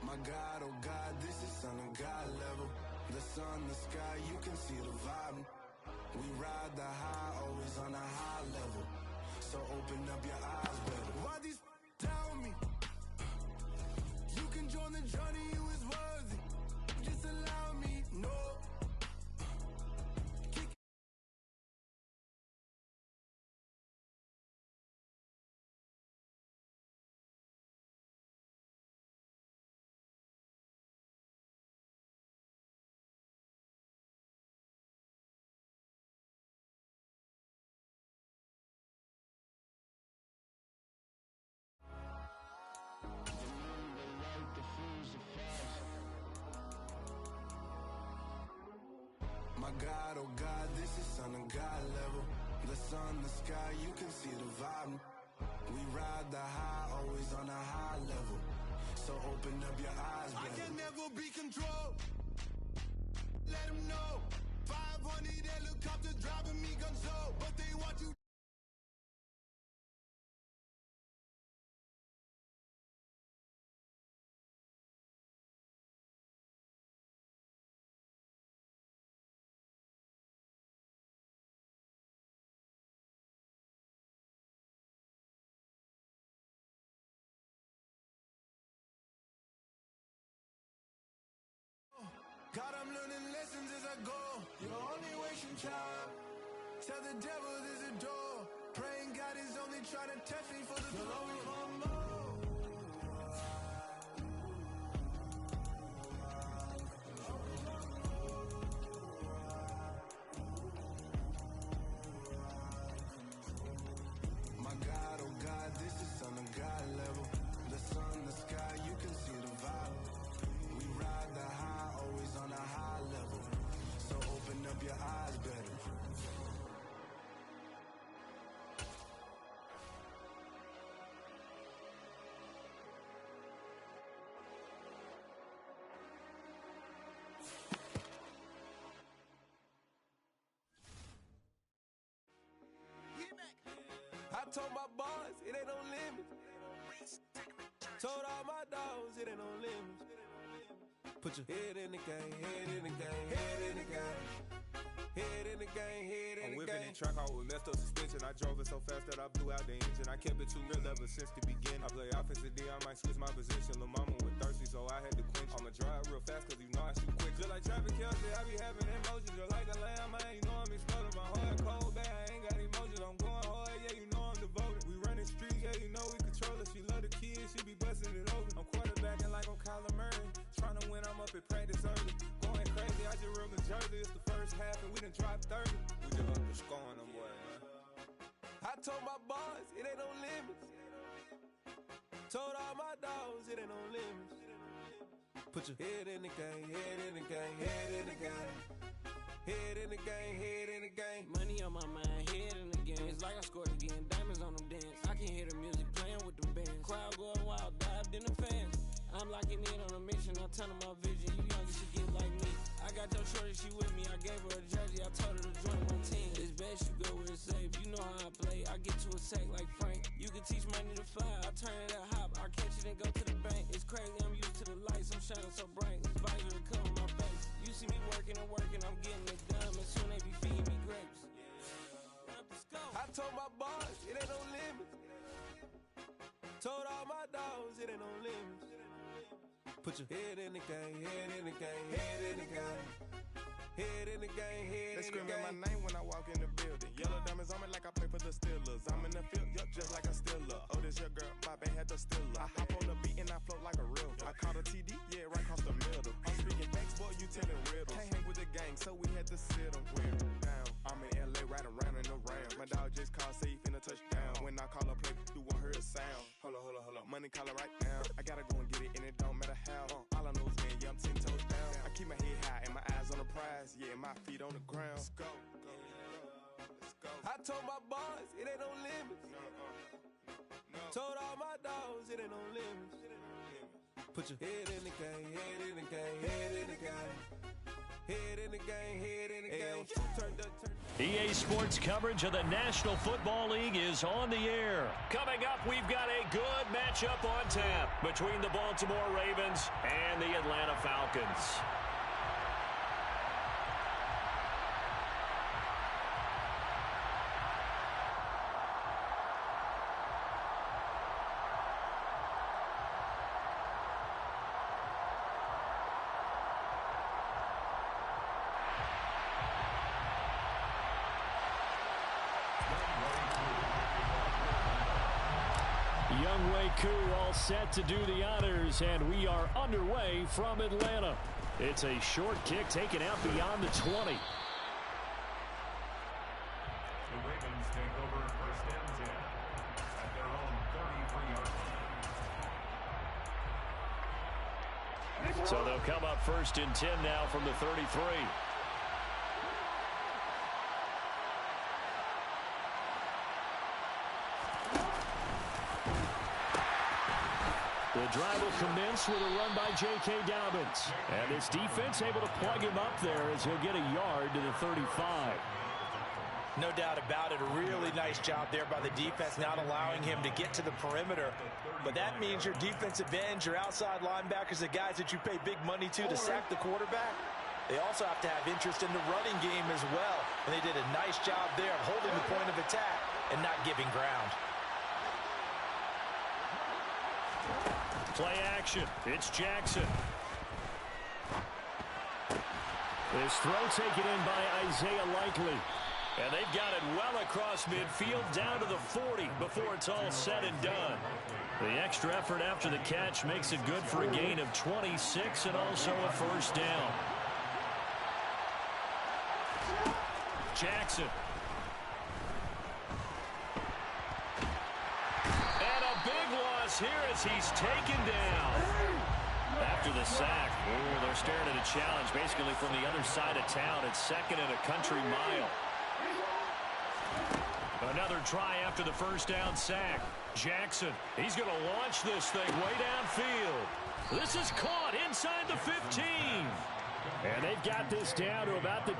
My God, oh God, this is Son of God level. The sun, the sky, you can see the vibe. We ride the high, always on a high level. So open up your eyes better. Why these tell me? You can join the journey, you is worthy. Just allow me, no. My God, oh God, this is Son of God level. The sun, the sky, you can see the vibe. We ride the high, always on a high level. So open up your eyes, baby. I can never be controlled. Let them know. 500 helicopters driving me gonzo, but they want you. God, I'm learning lessons as I go. You're only wasting time. Tell the devil there's a door. Praying God is only trying to test me for the glory for more. My God, oh God, this is Son of God level. The sun, the sky, you can see the vibe. We ride the high, always on a high level. So open up your eyes better. I told my boys it ain't no limits. Told all my dogs it ain't no limits. Put your head in the game, head in the game, head in the game. Head in the game, head in the game. I'm whipping in track out with messed up suspension. I drove it so fast that I blew out the engine. I kept it too real ever since the beginning. I play offensive D, I might switch my position. Lil' mama was thirsty, so I had to quench. I'ma drive real fast, cause you know I shoot quick. Just like traffic Kelsey, I be having emotions. Just like a lamb, man, you know I'm exploding. My heart cold, bad, I ain't got emotions. I'm going hard, yeah, you know I'm devoted. We running streets, yeah, you know we control it. She love the kids, she be busting it open. I'm quarterbacking like I'm Kyler Murray. Trying to win, I'm up at practice early. Going crazy, I just real the jersey. It's the first half and we done dropped 30. We just up the scoring them, boy, man. I told my boys it ain't no limits. Told all my dogs it ain't no limits. Put your head in the game, head in the game, head in the game. Head in the game, head in the game. Money on my mind, head in the game. It's like I scored again, diamonds on them dance. I can hear the music playing with them bands. Crowd going wild, dived in the fans. I'm locking in on a mission, I'm telling my vision. You young, you should get like me. I got your shorty, she with me. I gave her a jersey, I told her to join my team. It's best you go where it's safe. You know how I play. I get to a sack like Frank. You can teach money to fly. I turn it up hop. I catch it and go to the bank. It's crazy, I'm used to the lights. I'm shining so bright. This visor to cover my face. You see me working and working, I'm getting it done. And soon they be feeding me grapes. I told my boys it ain't no limits. Told all my dogs it ain't no limits. Put your head in the game, head in the game, head in the game. Head in the game, head in the game. They screaming my name when I walk in the building. Yellow diamonds on me like I play for the Steelers. I'm in the field, yup, just like a Steeler. Oh, this your girl, my band had the Steeler. I hop on the beat and I float like a river. I caught a TD, yeah, right across the middle. I'm speaking facts, boy, you telling riddles. Can't hang with the gang, so we had to sit them down. I'm in LA, riding around in the Rams. My dog just called, say he finna touchdown. When I call a play, you won't hear a sound. Hold up, money caller right now. I gotta go and get it, and it don't matter how. All I know is, man, yeah, I'm 10 toes down. I keep my head high and my eyes on the prize. Yeah, my feet on the ground. Let's go. I told my boys, it ain't no limits. Told all my dogs, it ain't no limits. Put your head in the game, head in the game, head in the game. Head in the game, head in the game. Turn up. EA Sports coverage of the National Football League is on the air. Coming up, we've got a good matchup on tap between the Baltimore Ravens and the Atlanta Falcons. All set to do the honors, and we are underway from Atlanta. It's a short kick taken out beyond the 20. The Ravens take over first and 10 at their own 33-yard line. So they'll come up first and 10 now from the 33. The drive will commence with a run by J.K. Dobbins. And this defense able to plug him up there as he'll get a yard to the 35. No doubt about it. A really nice job there by the defense, not allowing him to get to the perimeter. But that means your defensive ends, your outside linebackers, the guys that you pay big money to sack the quarterback, they also have to have interest in the running game as well. And they did a nice job there of holding the point of attack and not giving ground. Play action. It's Jackson. This throw taken in by Isaiah Likely. And they've got it well across midfield down to the 40 before it's all said and done. The extra effort after the catch makes it good for a gain of 26 and also a first down. Jackson. And a big loss here as he's taken down. After the sack, they're staring at a challenge basically from the other side of town. It's second and a country mile. Another try after the first down sack. Jackson, he's going to launch this thing way downfield. This is caught inside the 15. And they've got this down to about the...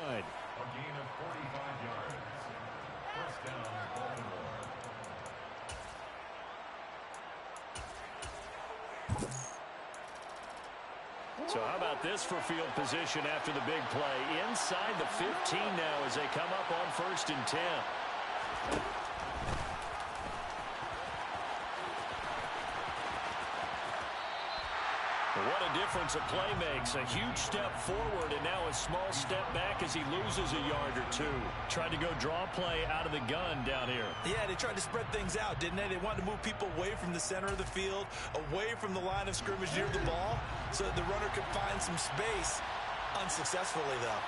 A gain of 45 yards. First down, Baltimore. So how about this for field position after the big play? Inside the 15 now as they come up on first and 10. What a difference a play makes. A huge step forward and now a small step back as he loses a yard or two. Tried to go draw play out of the gun down here. Yeah, they tried to spread things out, didn't they? They wanted to move people away from the center of the field, away from the line of scrimmage near the ball, so that the runner could find some space. Unsuccessfully, though.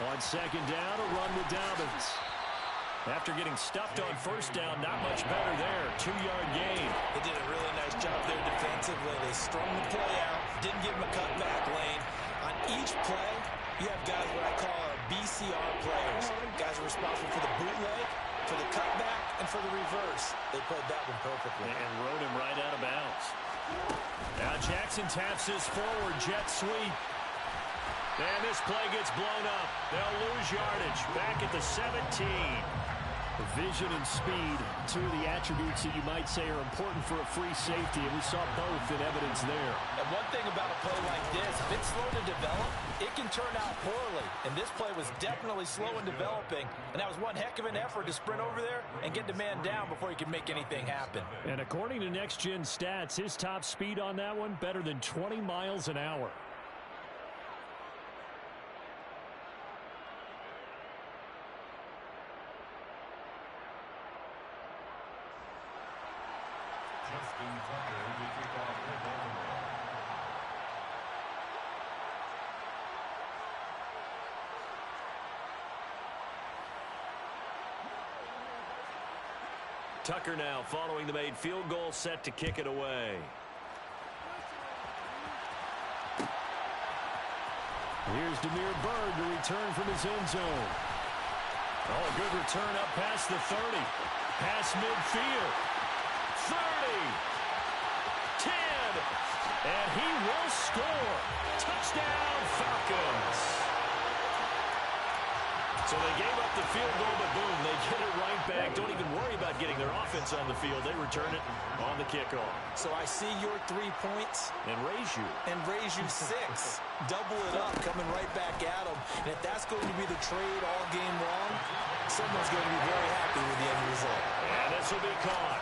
On second down, a run with Dobbins. After getting stuffed on first down, not much better there. 2-yard gain. They did a really nice job there defensively. They strung the play out, didn't give him a cutback lane. On each play, you have guys what I call BCR players. Guys are responsible for the bootleg, for the cutback, and for the reverse. They played that one perfectly. And rode him right out of bounds. Now Jackson taps his forward jet sweep. And this play gets blown up. They'll lose yardage. Back at the 17. Vision and speed, two of the attributes that you might say are important for a free safety, and we saw both in evidence there. And one thing about a play like this, if it's slow to develop, it can turn out poorly. And this play was definitely slow in developing, and that was one heck of an effort to sprint over there and get the man down before he could make anything happen. And according to Next Gen Stats, his top speed on that one, better than 20 miles an hour. Tucker now following the made field goal, set to kick it away. Here's Demir Bird to return from his end zone. Oh, a good return up past the 30. Past midfield. 30. 10. And he will score. Touchdown, Falcons. So they gave up the field goal, but boom, they get it right back. Don't even worry about getting their offense on the field. They return it on the kickoff. So I see your 3 points. And raise you. And raise you 6. Double it up, coming right back at them. And if that's going to be the trade all game long, someone's going to be very happy with the end result. And this will be caught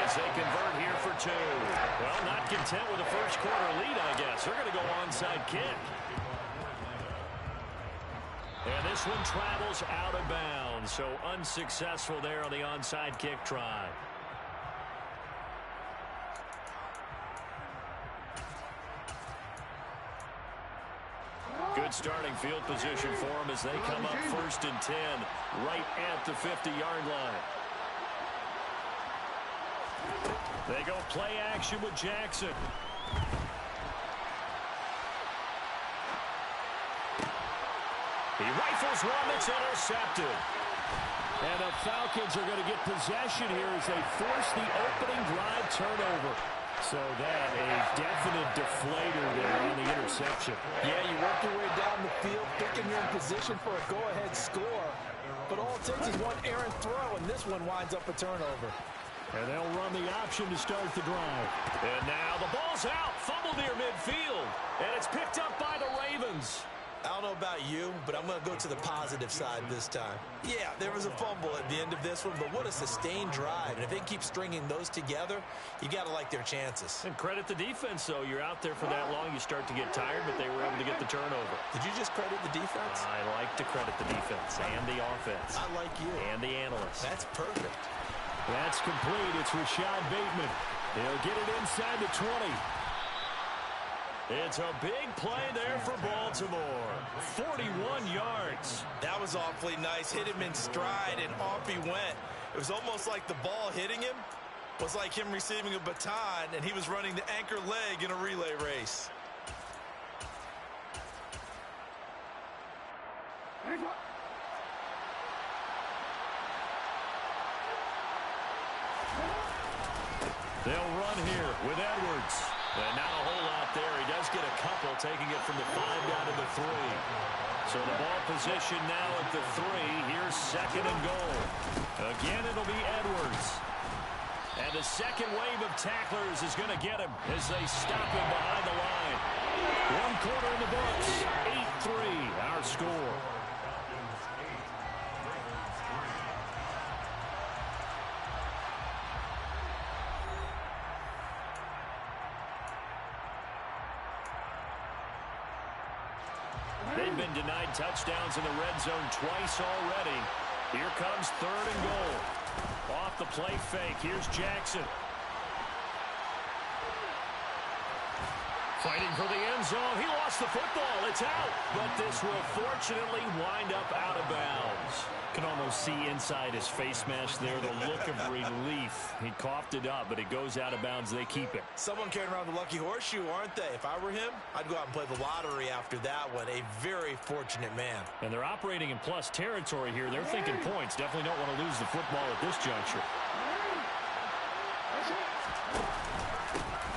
as they convert here for 2. Well, not content with the first quarter lead, I guess. They're going to go onside kick. And this one travels out of bounds, so unsuccessful there on the onside kick try. Good starting field position for them as they come up 1st and 10, right at the 50-yard line. They go play action with Jackson. He rifles one that's intercepted. And the Falcons are going to get possession here as they force the opening drive turnover. So that a definite deflator there on the interception. Yeah, you work your way down the field, thinking you're in position for a go-ahead score. But all it takes is one errant throw, and this one winds up a turnover. And they'll run the option to start the drive. And now the ball's out, fumbled near midfield. And it's picked up by the Ravens. I don't know about you, but I'm going to go to the positive side this time. Yeah, there was a fumble at the end of this one, but what a sustained drive. And if they keep stringing those together, you got to like their chances. And credit the defense, though. You're out there for that long, you start to get tired, but they were able to get the turnover. Did you just credit the defense? I like to credit the defense and the offense. I like you. And the analysts. That's perfect. That's complete. It's Rashad Bateman. He'll get it inside the 20. It's a big play there for Baltimore. 41 yards. That was awfully nice. Hit him in stride, and off he went. It was almost like the ball hitting him was like him receiving a baton, and he was running the anchor leg in a relay race. They'll run here with Edwards. And not a whole lot there. He does get a couple, taking it from the 5 down to the 3. So the ball position now at the 3. Here's 2nd and goal. Again, it'll be Edwards. And the second wave of tacklers is going to get him as they stop him behind the line. 1 quarter in the books. 8-3, our score. They've been denied touchdowns in the red zone twice already. Here comes 3rd and goal. Off the play fake. Here's Jackson. Fighting for the end zone. He lost the football. It's out. But this will fortunately wind up out of bounds. Can almost see inside his face mask there the look of relief. He coughed it up, but it goes out of bounds. They keep it. Someone carrying around the lucky horseshoe, aren't they? If I were him, I'd go out and play the lottery after that one. A very fortunate man. And they're operating in plus territory here. They're thinking points. Definitely don't want to lose the football at this juncture.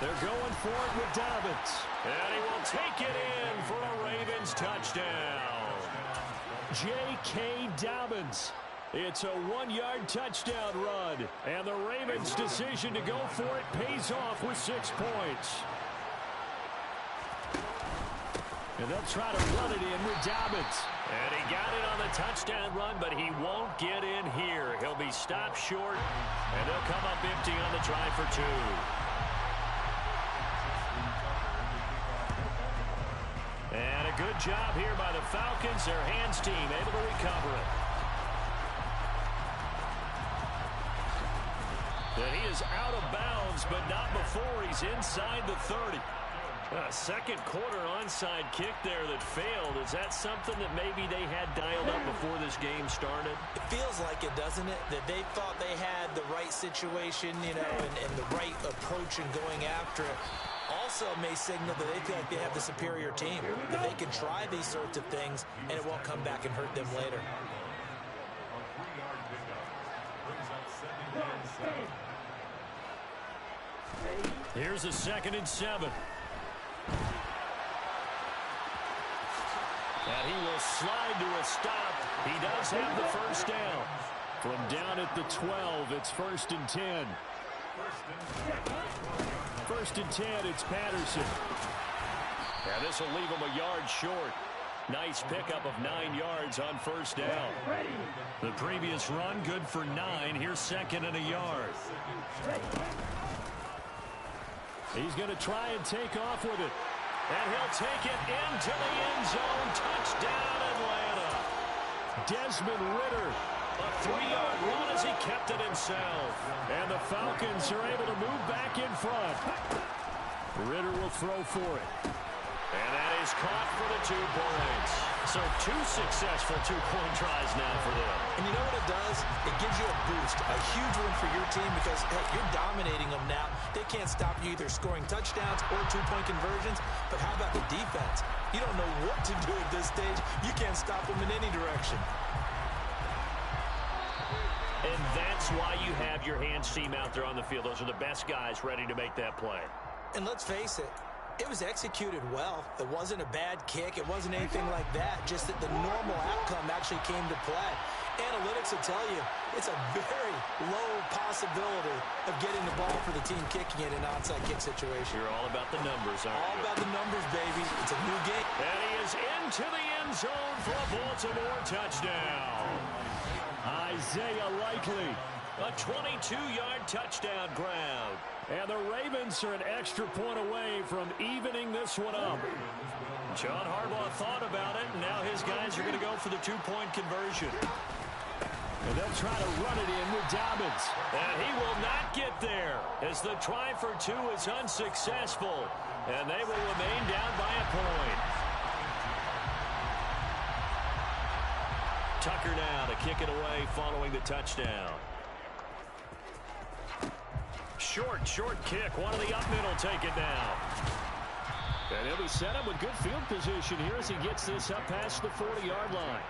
They're going for it with Dobbins. And he will take it in for a Ravens touchdown. J.K. Dobbins. It's a 1-yard touchdown run. And the Ravens' decision to go for it pays off with 6 points. And they'll try to run it in with Dobbins. And he got it on the touchdown run, but he won't get in here. He'll be stopped short, and they'll come up empty on the try for 2. And a good job here by the Falcons. Their hands team able to recover it. And he is out of bounds, but not before he's inside the 30. A second quarter onside kick there that failed. Is that something that maybe they had dialed up before this game started? It feels like it, doesn't it? That they thought they had the right situation, you know, and the right approach in going after it. Also may signal that they feel like they have the superior team, that they can try these sorts of things and it won't come back and hurt them later. Here's a 2nd and 7. And he will slide to a stop. He does have the first down. From down at the 12, it's 1st and 10. 1st and 10, it's Patterson. And this will leave him a yard short. Nice pickup of 9 yards on 1st down. The previous run, good for 9. Here's 2nd and a yard. He's going to try and take off with it. And he'll take it into the end zone. Touchdown, Atlanta. Desmond Ridder. A 3-yard run as he kept it himself. And the Falcons are able to move back in front. Ridder will throw for it. And that is caught for the 2 points. So 2 successful 2-point tries now for them. And you know what it does? It gives you a boost, a huge one for your team because, hey, you're dominating them now. They can't stop you either scoring touchdowns or 2-point conversions. But how about the defense? You don't know what to do at this stage. You can't stop them in any direction. And that's why you have your hands team out there on the field. Those are the best guys ready to make that play. And let's face it, it was executed well. It wasn't a bad kick. It wasn't anything like that. Just that the normal outcome actually came to play. Analytics will tell you it's a very low possibility of getting the ball for the team kicking it in an onside kick situation. You're all about the numbers, aren't you? All about the numbers, baby. It's a new game. And he is into the end zone for a Baltimore touchdown. Isaiah Likely, a 22-yard touchdown grab. And the Ravens are an extra point away from evening this one up. John Harbaugh thought about it, and now his guys are going to go for the 2-point conversion. And they'll try to run it in with Dobbins. And he will not get there as the try for 2 is unsuccessful. And they will remain down by a point. Tucker now to kick it away following the touchdown. Short kick. One of the up middle take it now. And he'll be set up with good field position here as he gets this up past the 40-yard line.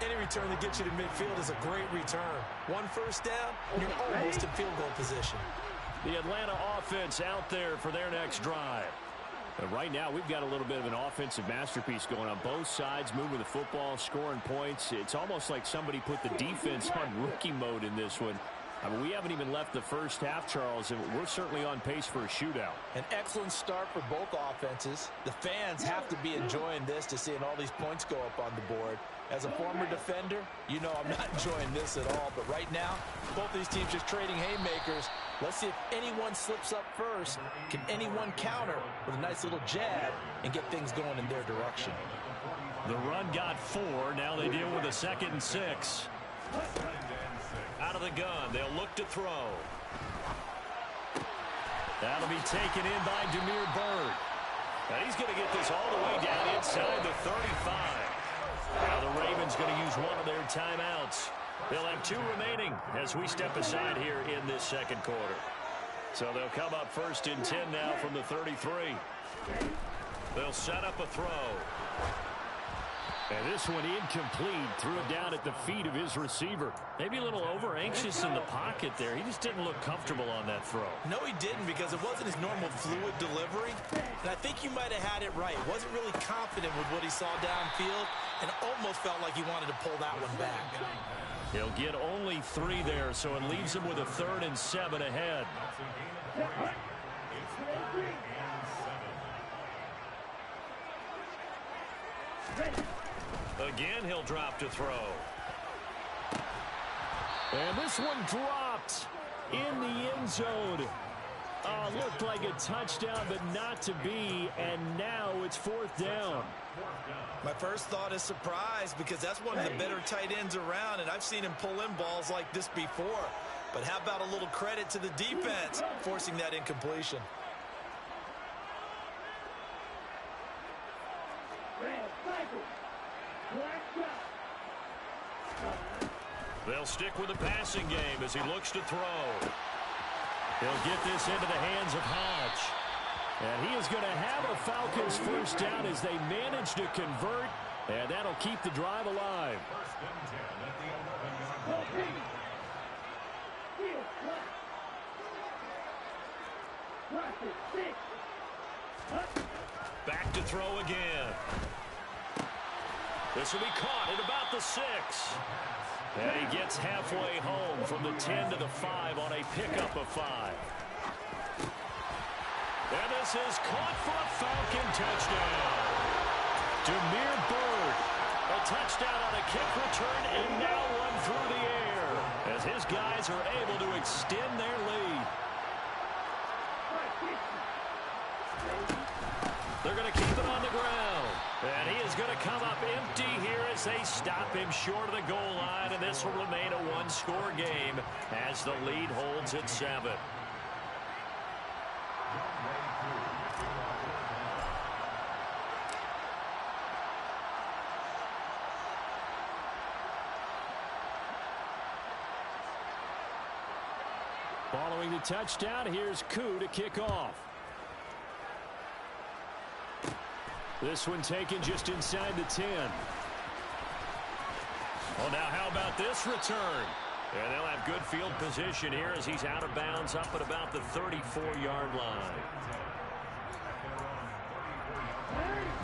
Any return that gets you to midfield is a great return. 1 first down, and you're almost in field goal position. The Atlanta offense out there for their next drive. And right now, we've got a little bit of an offensive masterpiece going on. Both sides moving the football, scoring points. It's almost like somebody put the defense on rookie mode in this one. I mean, we haven't even left the first half, Charles, and we're certainly on pace for a shootout. An excellent start for both offenses. The fans have to be enjoying this to seeing all these points go up on the board. As a former defender, you know I'm not enjoying this at all. But right now, both these teams just trading haymakers. Let's see if anyone slips up first. Can anyone counter with a nice little jab and get things going in their direction? The run got 4. Now they deal with a 2nd and 6. Out of the gun, they'll look to throw. That'll be taken in by Demir Bird. Now he's going to get this all the way down inside the 35. Now the Ravens going to use one of their timeouts. They'll have 2 remaining as we step aside here in this second quarter. So they'll come up 1st and 10 now from the 33. They'll set up a throw. And this one incomplete. Threw it down at the feet of his receiver. Maybe a little over-anxious in the pocket there. He just didn't look comfortable on that throw. No, he didn't, because it wasn't his normal fluid delivery. And I think you might have had it right. Wasn't really confident with what he saw downfield and almost felt like he wanted to pull that one back. He'll get only 3 there, so it leaves him with a 3rd and 7 ahead. Again, he'll drop to throw. And this one dropped in the end zone. Looked like a touchdown, but not to be. And now it's 4th down. My first thought is surprise, because that's one of the better tight ends around, and I've seen him pull in balls like this before. But how about a little credit to the defense forcing that incompletion? They'll stick with the passing game as he looks to throw. He'll get this into the hands of Hodge. And he is going to have a Falcons 1st down as they manage to convert, and that'll keep the drive alive. Back to throw again. This will be caught at about the 6. And he gets halfway home from the 10 to the 5 on a pickup of 5. And this is caught for a Falcon touchdown. Demir Bird, a touchdown on a kick return and now one through the air as his guys are able to extend their lead. They're going to keep it on the ground. And he is going to come up empty here as they stop him short of the goal line. And this will remain a 1-score game as the lead holds at 7. Following the touchdown, here's Koo to kick off. This one taken just inside the 10. Well, now how about this return? And they'll have good field position here as he's out of bounds up at about the 34-yard line.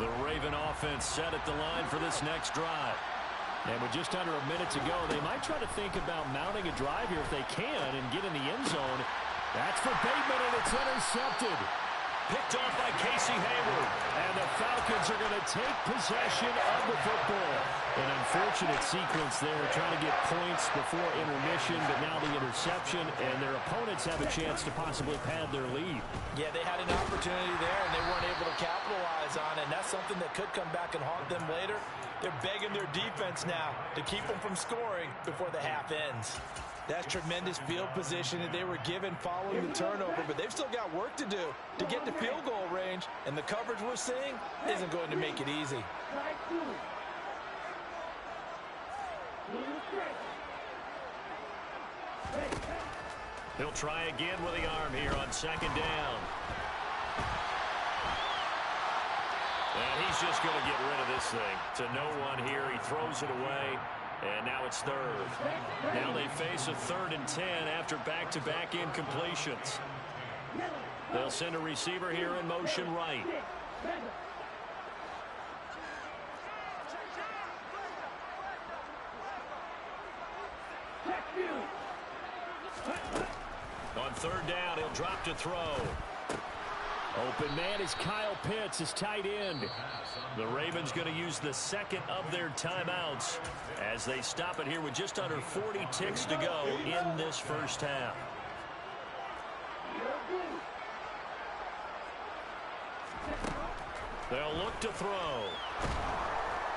The Raven offense set at the line for this next drive. And with just under a minute to go, they might try to think about mounting a drive here if they can and get in the end zone. That's for Bateman, and it's intercepted. Picked off by Casey Hayward. And the Falcons are going to take possession of the football. An unfortunate sequence there, trying to get points before intermission, but now the interception, and their opponents have a chance to possibly pad their lead. Yeah, they had an opportunity there, and they weren't able to capitalize on it, and that's something that could come back and haunt them later. They're begging their defense now to keep them from scoring before the half ends. That's tremendous field position that they were given following the turnover, but they've still got work to do to get to field goal range, and the coverage we're seeing isn't going to make it easy. He'll try again with the arm here on 2nd down. And he's just going to get rid of this thing to no one here. He throws it away. And now it's 3rd. Now they face a 3rd and 10 after back-to-back incompletions. They'll send a receiver here in motion right. third down. He'll drop to throw. Open man is Kyle Pitts, his tight end. The Ravens going to use the second of their timeouts as they stop it here with just under 40 ticks to go in this first half. They'll look to throw.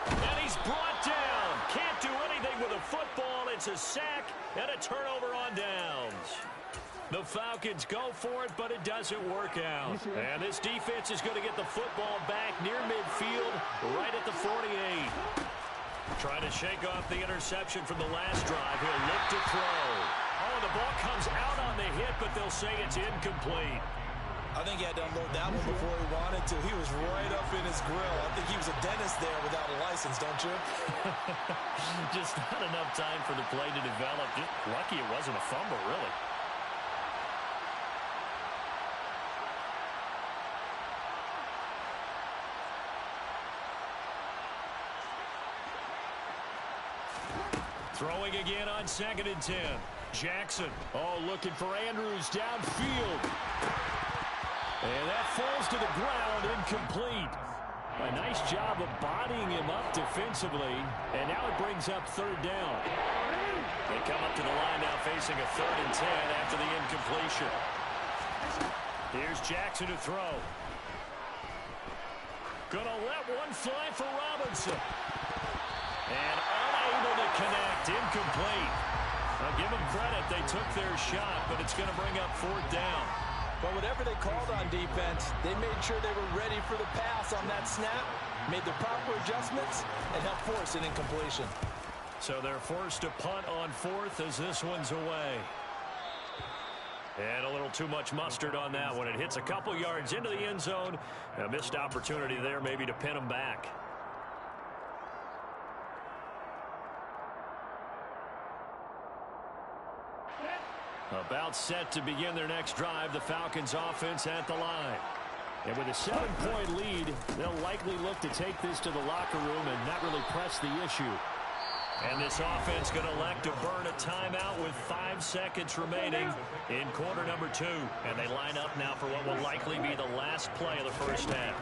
And he's brought down. Can't do anything with a football. It's a sack and a turnover on downs. The Falcons go for it, but it doesn't work out. And this defense is going to get the football back near midfield, right at the 48. Trying to shake off the interception from the last drive. He'll look to throw. Oh, the ball comes out on the hit, but they'll say it's incomplete. I think he had to unload that one before he wanted to. He was right up in his grill. I think he was a dentist there without a license, don't you? Just not enough time for the play to develop. Just lucky it wasn't a fumble, really. Throwing again on 2nd and 10. Jackson. Oh, looking for Andrews downfield. And that falls to the ground, incomplete. A nice job of bodying him up defensively. And now it brings up third down. They come up to the line now facing a 3rd and 10 after the incompletion. Here's Jackson to throw. Gonna let one fly for Robinson. And unable to connect, incomplete. I'll give them credit, they took their shot, but it's going to bring up 4th down. But whatever they called on defense, they made sure they were ready for the pass on that snap, made the proper adjustments, and helped force an incompletion. So they're forced to punt on 4th as this one's away. And a little too much mustard on that one. It hits a couple yards into the end zone. A missed opportunity there maybe to pin them back. About set to begin their next drive, the Falcons offense at the line. And with a 7-point lead, they'll likely look to take this to the locker room and not really press the issue. And this offense going to elect to burn a timeout with 5 seconds remaining in quarter number 2. And they line up now for what will likely be the last play of the first half.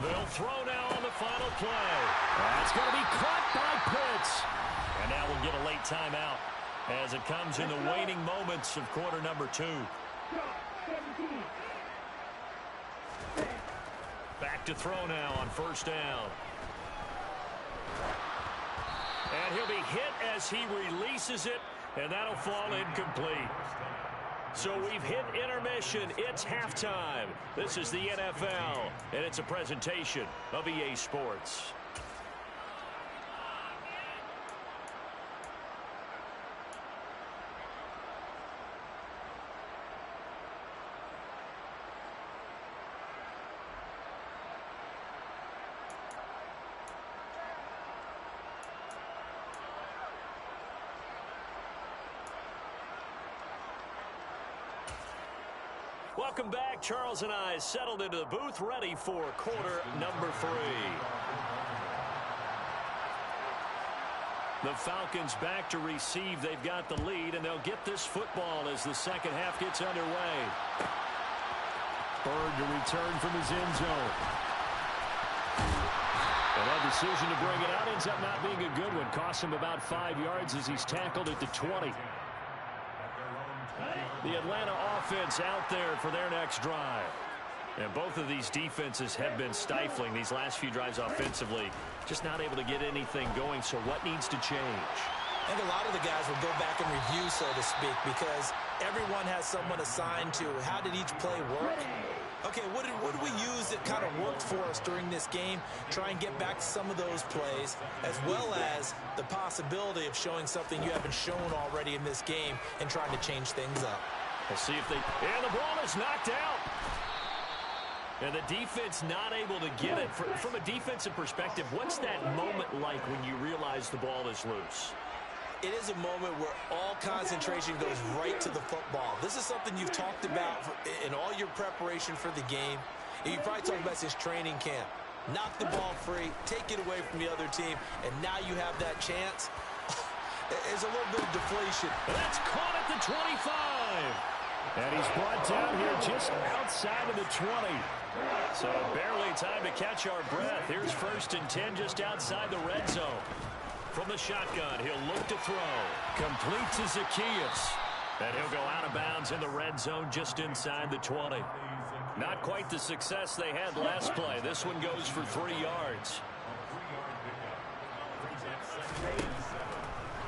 They'll throw now on the final play. That's going to be caught by Pitts. And now we'll get a late timeout as it comes in the waning moments of quarter number 2. Back to throw now on 1st down. And he'll be hit as he releases it, and that'll fall incomplete. So we've hit intermission. It's halftime. This is the NFL, and it's a presentation of EA Sports. Welcome back. Charles and I settled into the booth, ready for quarter number 3. The Falcons back to receive. They've got the lead, and they'll get this football as the second half gets underway. Bird to return from his end zone. And that decision to bring it out ends up not being a good one. Costs him about 5 yards as he's tackled at the 20. The Atlanta offense out there for their next drive. And both of these defenses have been stifling these last few drives offensively. Just not able to get anything going, so what needs to change? I think a lot of the guys will go back and review, so to speak, because everyone has someone assigned to how did each play work. Okay, what did we use that kind of worked for us during this game? Try and get back to some of those plays, as well as the possibility of showing something you haven't shown already in this game and trying to change things up. We'll see if they... And the ball is knocked out. And the defense not able to get it. From a defensive perspective, what's that moment like when you realize the ball is loose? It is a moment where all concentration goes right to the football. This is something you've talked about in all your preparation for the game. And you probably talked about since training camp. Knock the ball free, take it away from the other team, and now you have that chance. There's a little bit of deflation. That's caught at the 25. And he's brought down here just outside of the 20. So barely time to catch our breath. Here's 1st and 10 just outside the red zone. From the shotgun, he'll look to throw. Complete to Zacchaeus. And he'll go out of bounds in the red zone just inside the 20. Not quite the success they had last play. This one goes for 3 yards.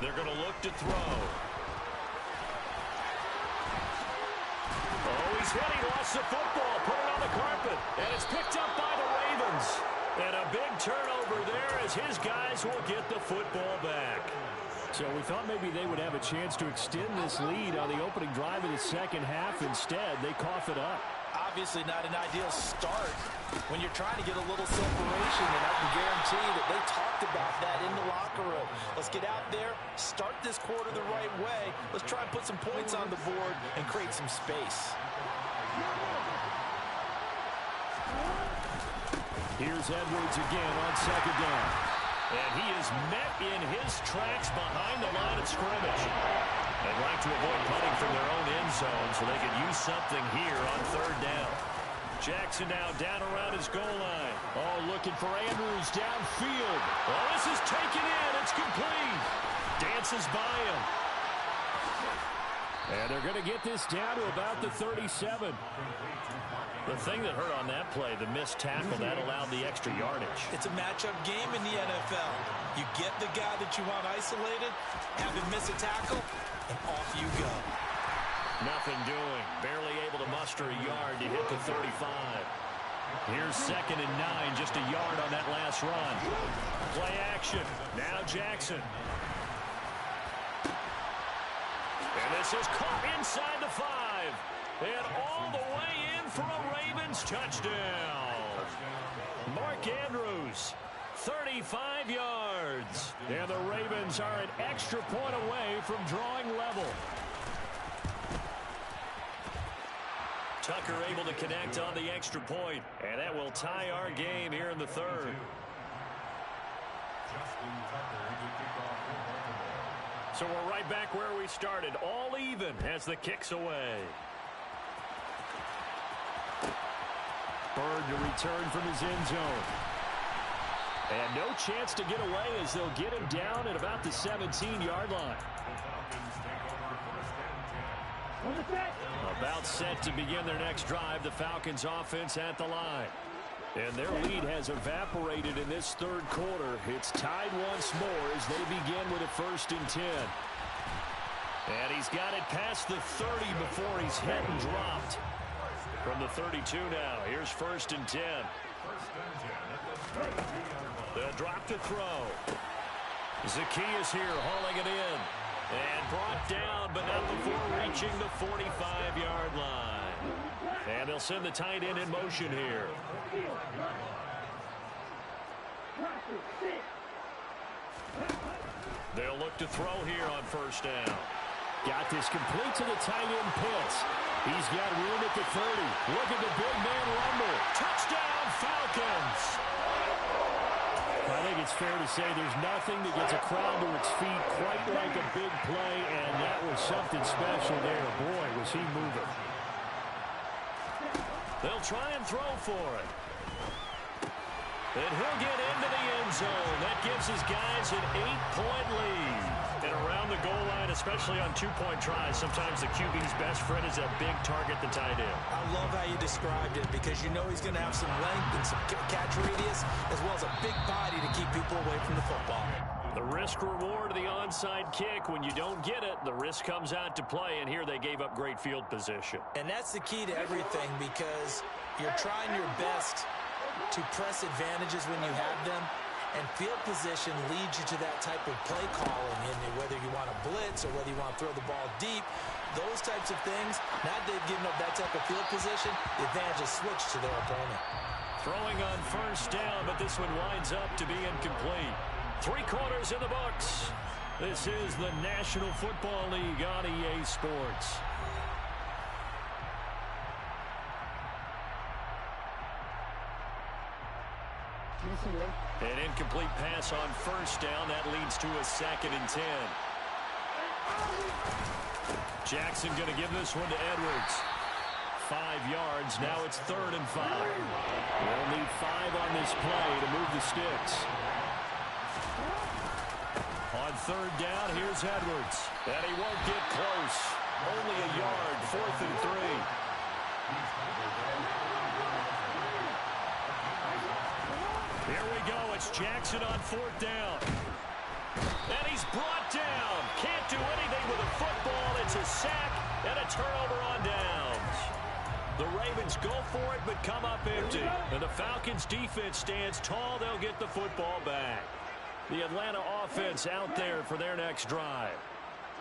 They're going to look to throw. Oh, he's hit. He lost the football. Put it on the carpet. And it's picked up by the Ravens. And a big turnover there as his guys will get the football back. So we thought maybe they would have a chance to extend this lead on the opening drive of the second half. Instead, they cough it up. Obviously not an ideal start when you're trying to get a little separation, and I can guarantee that they talked about that in the locker room. Let's get out there, start this quarter the right way. Let's try and put some points on the board and create some space. Here's Edwards again on second down. And he is met in his tracks behind the line of scrimmage. They'd like to avoid punting from their own end zone so they could use something here on 3rd down. Jackson now down around his goal line. Oh, looking for Andrews downfield. Oh, this is taken in. It's complete. Dances by him. And they're going to get this down to about the 37. The thing that hurt on that play, the missed tackle, that allowed the extra yardage. It's a matchup game in the NFL. You get the guy that you want isolated, have him miss a tackle, and off you go. Nothing doing. Barely able to muster a yard to hit the 35. Here's 2nd and 9, just a yard on that last run. Play action. Now Jackson. And this is caught inside the 5. And all the way in for a Ravens touchdown. Mark Andrews, 35 yards. And the Ravens are an extra point away from drawing level. Tucker able to connect on the extra point. And that will tie our game here in the 3rd. So we're right back where we started. All even as the kick's away. Bird to return from his end zone. And no chance to get away as they'll get him down at about the 17-yard line. About set to begin their next drive. The Falcons offense at the line. And their lead has evaporated in this 3rd quarter. It's tied once more as they begin with a 1st and 10. And he's got it past the 30 before he's hit and dropped. From the 32 now, here's 1st and 10. They'll drop to throw. Zacchaeus here hauling it in. And brought down, but not before reaching the 45-yard line. And they'll send the tight end in motion here. They'll look to throw here on 1st down. Got this complete to the tight end Pitts. He's got room at the 30. Look at the big man rumble. Touchdown, Falcons! I think it's fair to say there's nothing that gets a crowd to its feet quite like a big play, and that was something special there. Boy, was he moving. They'll try and throw for it. And he'll get into the end zone. That gives his guys an 8-point lead. And around the goal line, especially on 2-point tries, sometimes the QB's best friend is a big target, the tight end. I love how you described it because you know he's going to have some length and some catch radius as well as a big body to keep people away from the football. The risk-reward of the onside kick. When you don't get it, the risk comes out to play, and here they gave up great field position. And that's the key to everything because you're trying your best to press advantages when you have them. And field position leads you to that type of play calling, and whether you want to blitz or whether you want to throw the ball deep, those types of things, now that they've given up that type of field position, the advantage is switched to their opponent. Throwing on 1st down, but this one winds up to be incomplete. 3 quarters in the books. This is the National Football League on EA Sports. An incomplete pass on 1st down. That leads to a 2nd and 10. Jackson going to give this one to Edwards. 5 yards. Now it's 3rd and 5. They'll need 5 on this play to move the sticks. On 3rd down, here's Edwards. And he won't get close. Only a yard. 4th and 3. Here we go. It's Jackson on 4th down. And he's brought down. Can't do anything with a football. It's a sack and a turnover on downs. The Ravens go for it but come up empty. And the Falcons defense stands tall. They'll get the football back. The Atlanta offense out there for their next drive.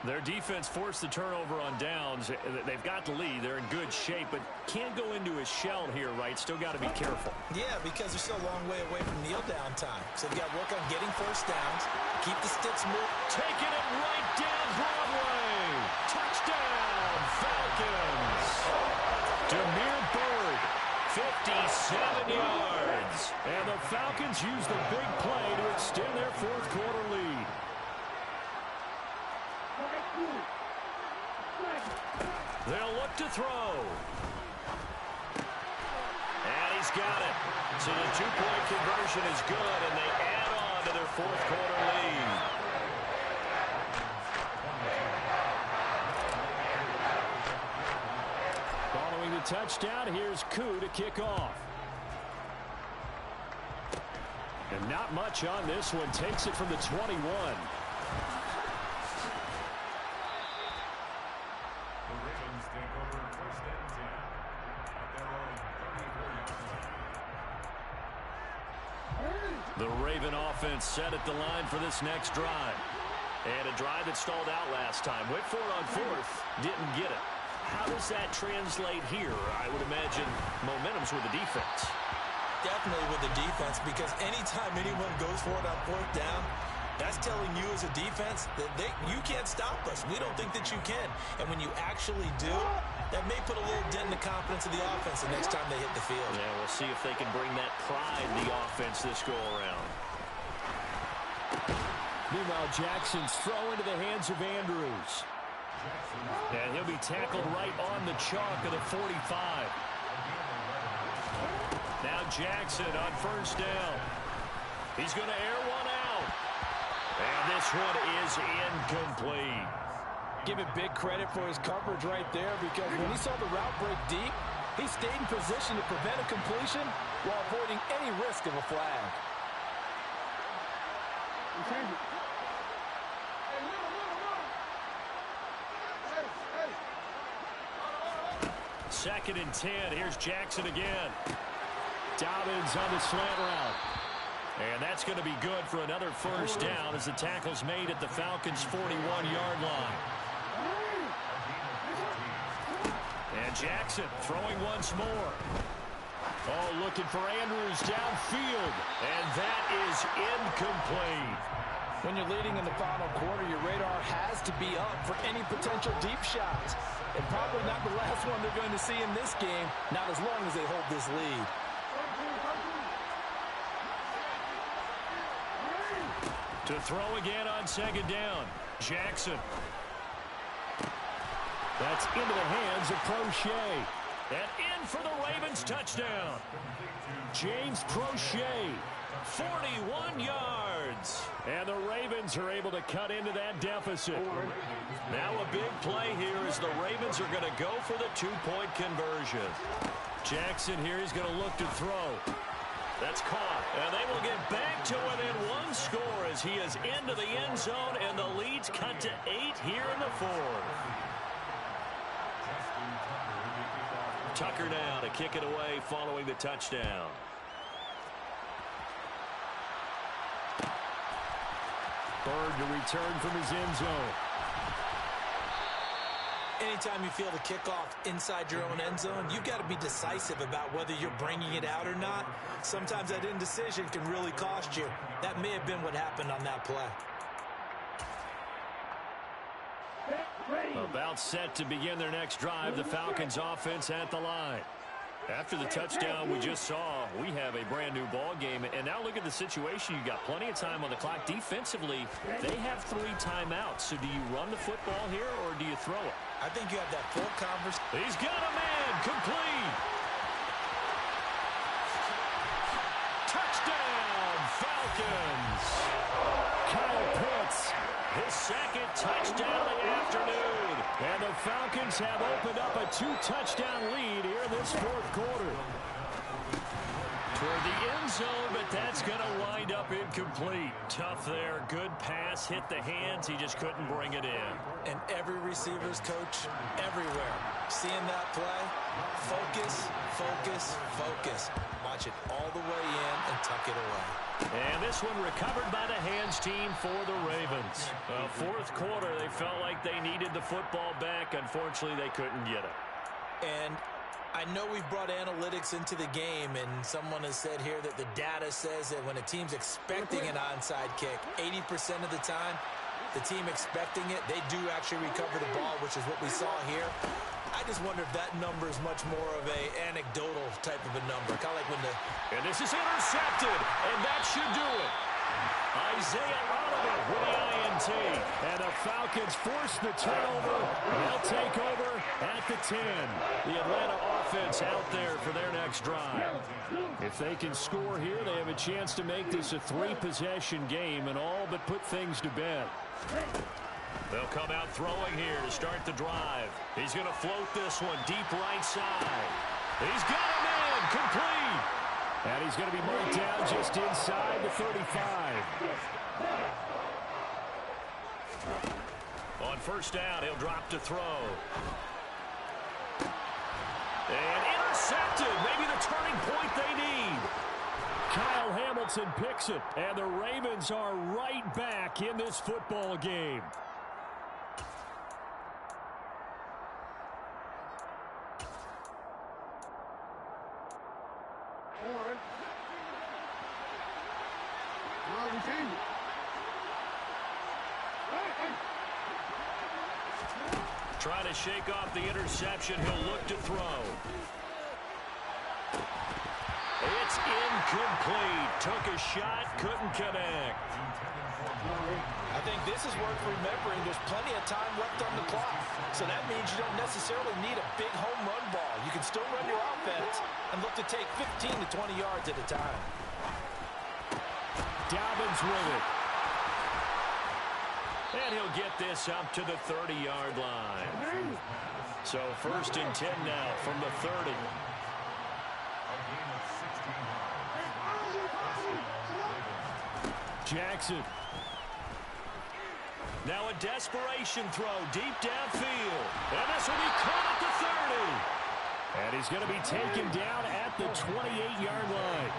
Their defense forced the turnover on downs. They've got the lead. They're in good shape, but can't go into a shell here, right? Still got to be careful. Yeah, because they're still a long way away from kneel down time. So they've got to work on getting first downs, keep the sticks moving. Taking it right down Broadway. Touchdown, Falcons. Demir Bird, 57 yards. And the Falcons use the big play to extend their 4th quarter lead. They'll look to throw. And he's got it. So the 2-point conversion is good, and they add on to their 4th quarter lead. Following the touchdown, here's Koo to kick off. And not much on this one. Takes it from the 21. The Raven offense set at the line for this next drive. And a drive that stalled out last time. Went for it on 4th. Didn't get it. How does that translate here? I would imagine momentum's with the defense. Definitely with the defense, because anytime anyone goes for it on 4th down, that's telling you as a defense that you can't stop us. We don't think that you can. And when you actually do, that may put a little dent in the confidence of the offense the next time they hit the field. Yeah, we'll see if they can bring that pride in the offense this go-around. Meanwhile, Jackson's throw into the hands of Andrews. And he'll be tackled right on the chalk of the 45. Now Jackson on 1st down. He's going to air one out. And this one is incomplete. Give him big credit for his coverage right there, because when he saw the route break deep, he stayed in position to prevent a completion while avoiding any risk of a flag. 2nd and 10. Here's Jackson again. Dobbins on the slant route. And that's going to be good for another 1st down as the tackle's made at the Falcons' 41-yard line. And Jackson throwing once more. Oh, looking for Andrews downfield. And that is incomplete. When you're leading in the final quarter, your radar has to be up for any potential deep shots. And probably not the last one they're going to see in this game, not as long as they hold this lead. To throw again on 2nd down. Jackson. That's into the hands of Prochet. And in for the Ravens touchdown. James Prochet, 41 yards. And the Ravens are able to cut into that deficit. Now a big play here as the Ravens are going to go for the 2-point conversion. Jackson here is going to look to throw. That's caught. And they will get back to within 1 score as he is into the end zone, and the lead's cut to 8 here in the 4th. Tucker now to kick it away following the touchdown. Bird to return from his end zone. Anytime you feel the kickoff inside your own end zone, you've got to be decisive about whether you're bringing it out or not. Sometimes that indecision can really cost you. That may have been what happened on that play. About set to begin their next drive. The Falcons offense at the line. After the touchdown we just saw, we have a brand-new ball game. And now look at the situation. You've got plenty of time on the clock. Defensively, they have 3 timeouts. So do you run the football here, or do you throw it? I think you have that full conversation. He's got a man. Complete. Touchdown, Falcons. Kyle Pitts, his second touchdown of the afternoon. And the Falcons have opened up a 2-touchdown lead here in this 4th quarter. Toward the end zone, but that's going to wind up incomplete. Tough there. Good pass. Hit the hands. He just couldn't bring it in. And every receiver's coach everywhere. Seeing that play, focus, focus, focus. Watch it all the way in and tuck it away. And this one recovered by the hands team for the Ravens. 4th quarter, they felt like they needed the football back. Unfortunately, they couldn't get it. And I know we've brought analytics into the game, and someone has said here that the data says that when a team's expecting an onside kick, 80% of the time, the team expecting it, they do actually recover the ball, which is what we saw here. I just wonder if that number is much more of a anecdotal type of a number. Kind of like when the... And this is intercepted, and that should do it. Isaiah Oliver with the INT. And the Falcons force the turnover. They'll take over at the 10. The Atlanta offense out there for their next drive. If they can score here, they have a chance to make this a 3-possession game and all but put things to bed. They'll come out throwing here to start the drive. He's going to float this one deep right side. He's got a man complete. And he's going to be marked down just inside the 35. On first down, he'll drop to throw. And intercepted. Maybe the turning point they need. Kyle Hamilton picks it. And the Ravens are right back in this football game. Trying to shake off the interception. He'll look to throw. It's incomplete. Took a shot, couldn't connect. I think this is worth remembering. There's plenty of time left on the clock. So that means you don't necessarily need a big home run ball. You can still run your offense and look to take 15 to 20 yards at a time. Dobbins with it. And he'll get this up to the 30-yard line. So 1st and 10 now from the 30. Jackson. Now a desperation throw deep downfield. And this will be caught at the 30. And he's going to be taken down at the 28-yard line.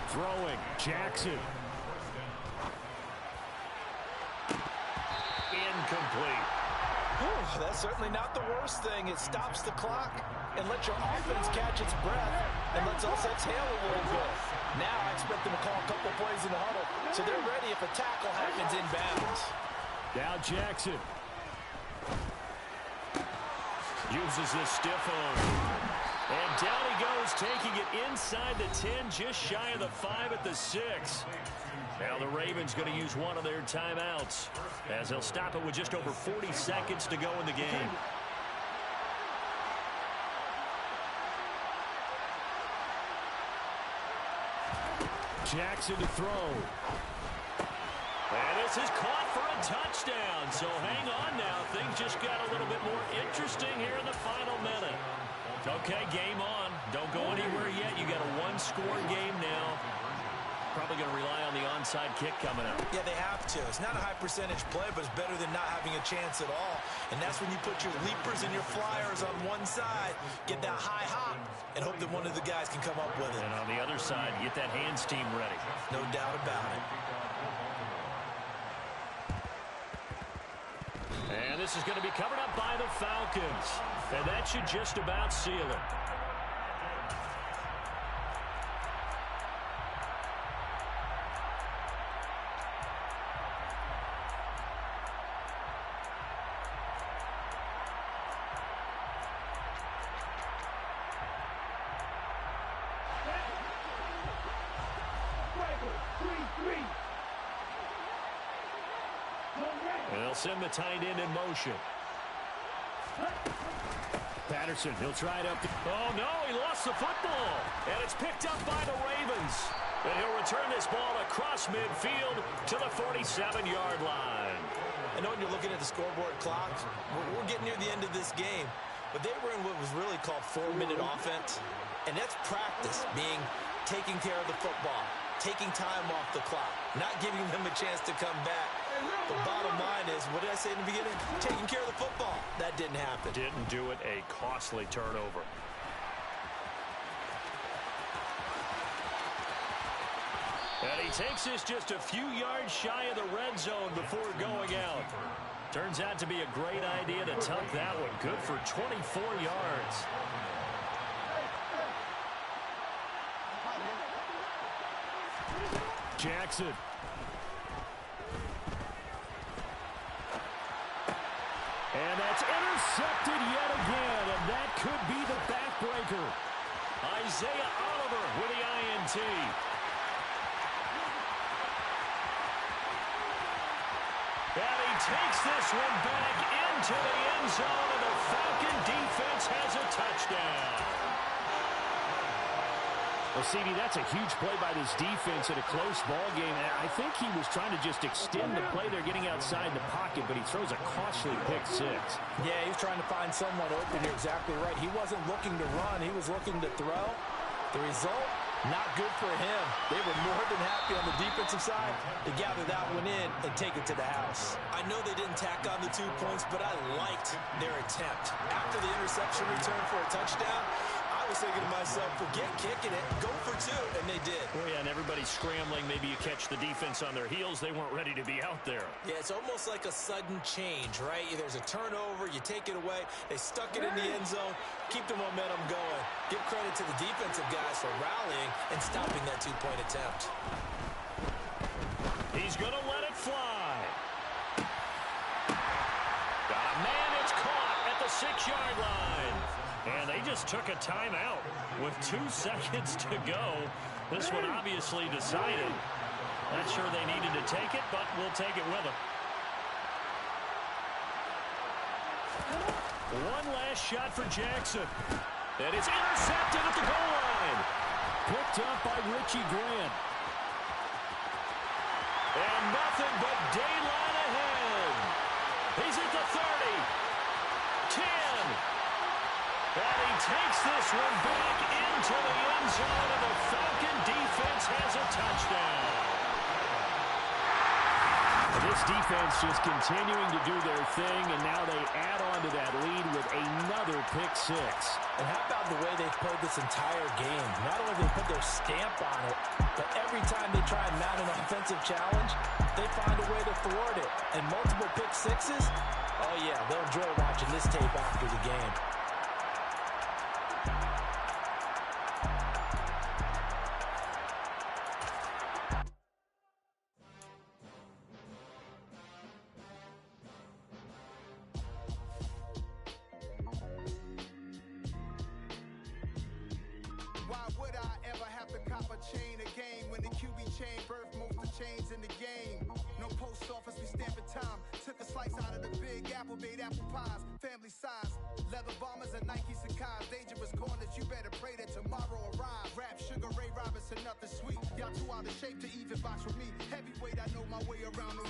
Throwing. Jackson. Incomplete. Whew, that's certainly not the worst thing. It stops the clock and lets your offense catch its breath and lets us exhale a little bit. Now I expect them to call a couple plays in the huddle so they're ready if a tackle happens inbounds. Now Jackson. Uses this stiff arm. And down he goes, taking it inside the 10, just shy of the 5 at the 6. Now the Ravens going to use one of their timeouts as they'll stop it with just over 40 seconds to go in the game. Jackson to throw. And this is caught for a touchdown. So hang on now. Things just got a little bit more interesting here in the final minute. Okay, game on. Don't go anywhere yet. You got a one-score game now. Probably going to rely on the onside kick coming up. Yeah, they have to. It's not a high percentage play, but it's better than not having a chance at all. And that's when you put your leapers and your flyers on one side, get that high hop, and hope that one of the guys can come up with it. And on the other side, get that hands team ready. No doubt about it. And this is going to be covered up by the Falcons. And that should just about seal it. send the tight end in motion. Patterson, he'll try it up. Oh, no, he lost the football. And it's picked up by the Ravens. And he'll return this ball across midfield to the 47-yard line. I know when you're looking at the scoreboard clock, we're getting near the end of this game. But they were in what was really called 4-minute offense. And that's practice, being taking care of the football, taking time off the clock, not giving them a chance to come back. The bottom line is, what did I say in the beginning? Taking care of the football. That didn't happen. Didn't do it. A costly turnover. And he takes this just a few yards shy of the red zone before going out. Turns out to be a great idea to tuck that one. Good for 24 yards. Jackson. And that's intercepted yet again, and that could be the backbreaker. Isaiah Oliver with the INT. And he takes this one back into the end zone, and the Falcon defense has a touchdown. Well, CD, that's a huge play by this defense in a close ball game. I think he was trying to just extend the play. They're getting outside the pocket, but he throws a costly pick six. Yeah, he was trying to find someone open. You're exactly right. He wasn't looking to run. He was looking to throw. The result, not good for him. They were more than happy on the defensive side to gather that one in and take it to the house. I know they didn't tack on the 2 points, but I liked their attempt. After the interception return for a touchdown, I was thinking to myself, forget kicking it, go for 2, and they did. Oh, yeah, and everybody's scrambling. Maybe you catch the defense on their heels. They weren't ready to be out there. Yeah, it's almost like a sudden change, right? There's a turnover, you take it away, they stuck it in the end zone, keep the momentum going. Give credit to the defensive guys for rallying and stopping that 2-point attempt. He's going to let it fly. Got a man, it's caught at the 6-yard line. And they just took a timeout with 2 seconds to go. This one obviously decided. Not sure they needed to take it, but we'll take it with them. One last shot for Jackson. And it's intercepted at the goal line. Picked up by Richie Grant. And nothing but daylight ahead. He's at the 30. 10. And he takes this one back into the end zone, and the Falcon defense has a touchdown. This defense just continuing to do their thing, and now they add on to that lead with another pick six. And how about the way they've played this entire game? Not only do they put their stamp on it, but every time they try and mount an offensive challenge, they find a way to thwart it. And multiple pick sixes, oh yeah, they'll enjoy watching this tape after the game. Y'all too out of shape to even box with me. Heavyweight, I know my way around the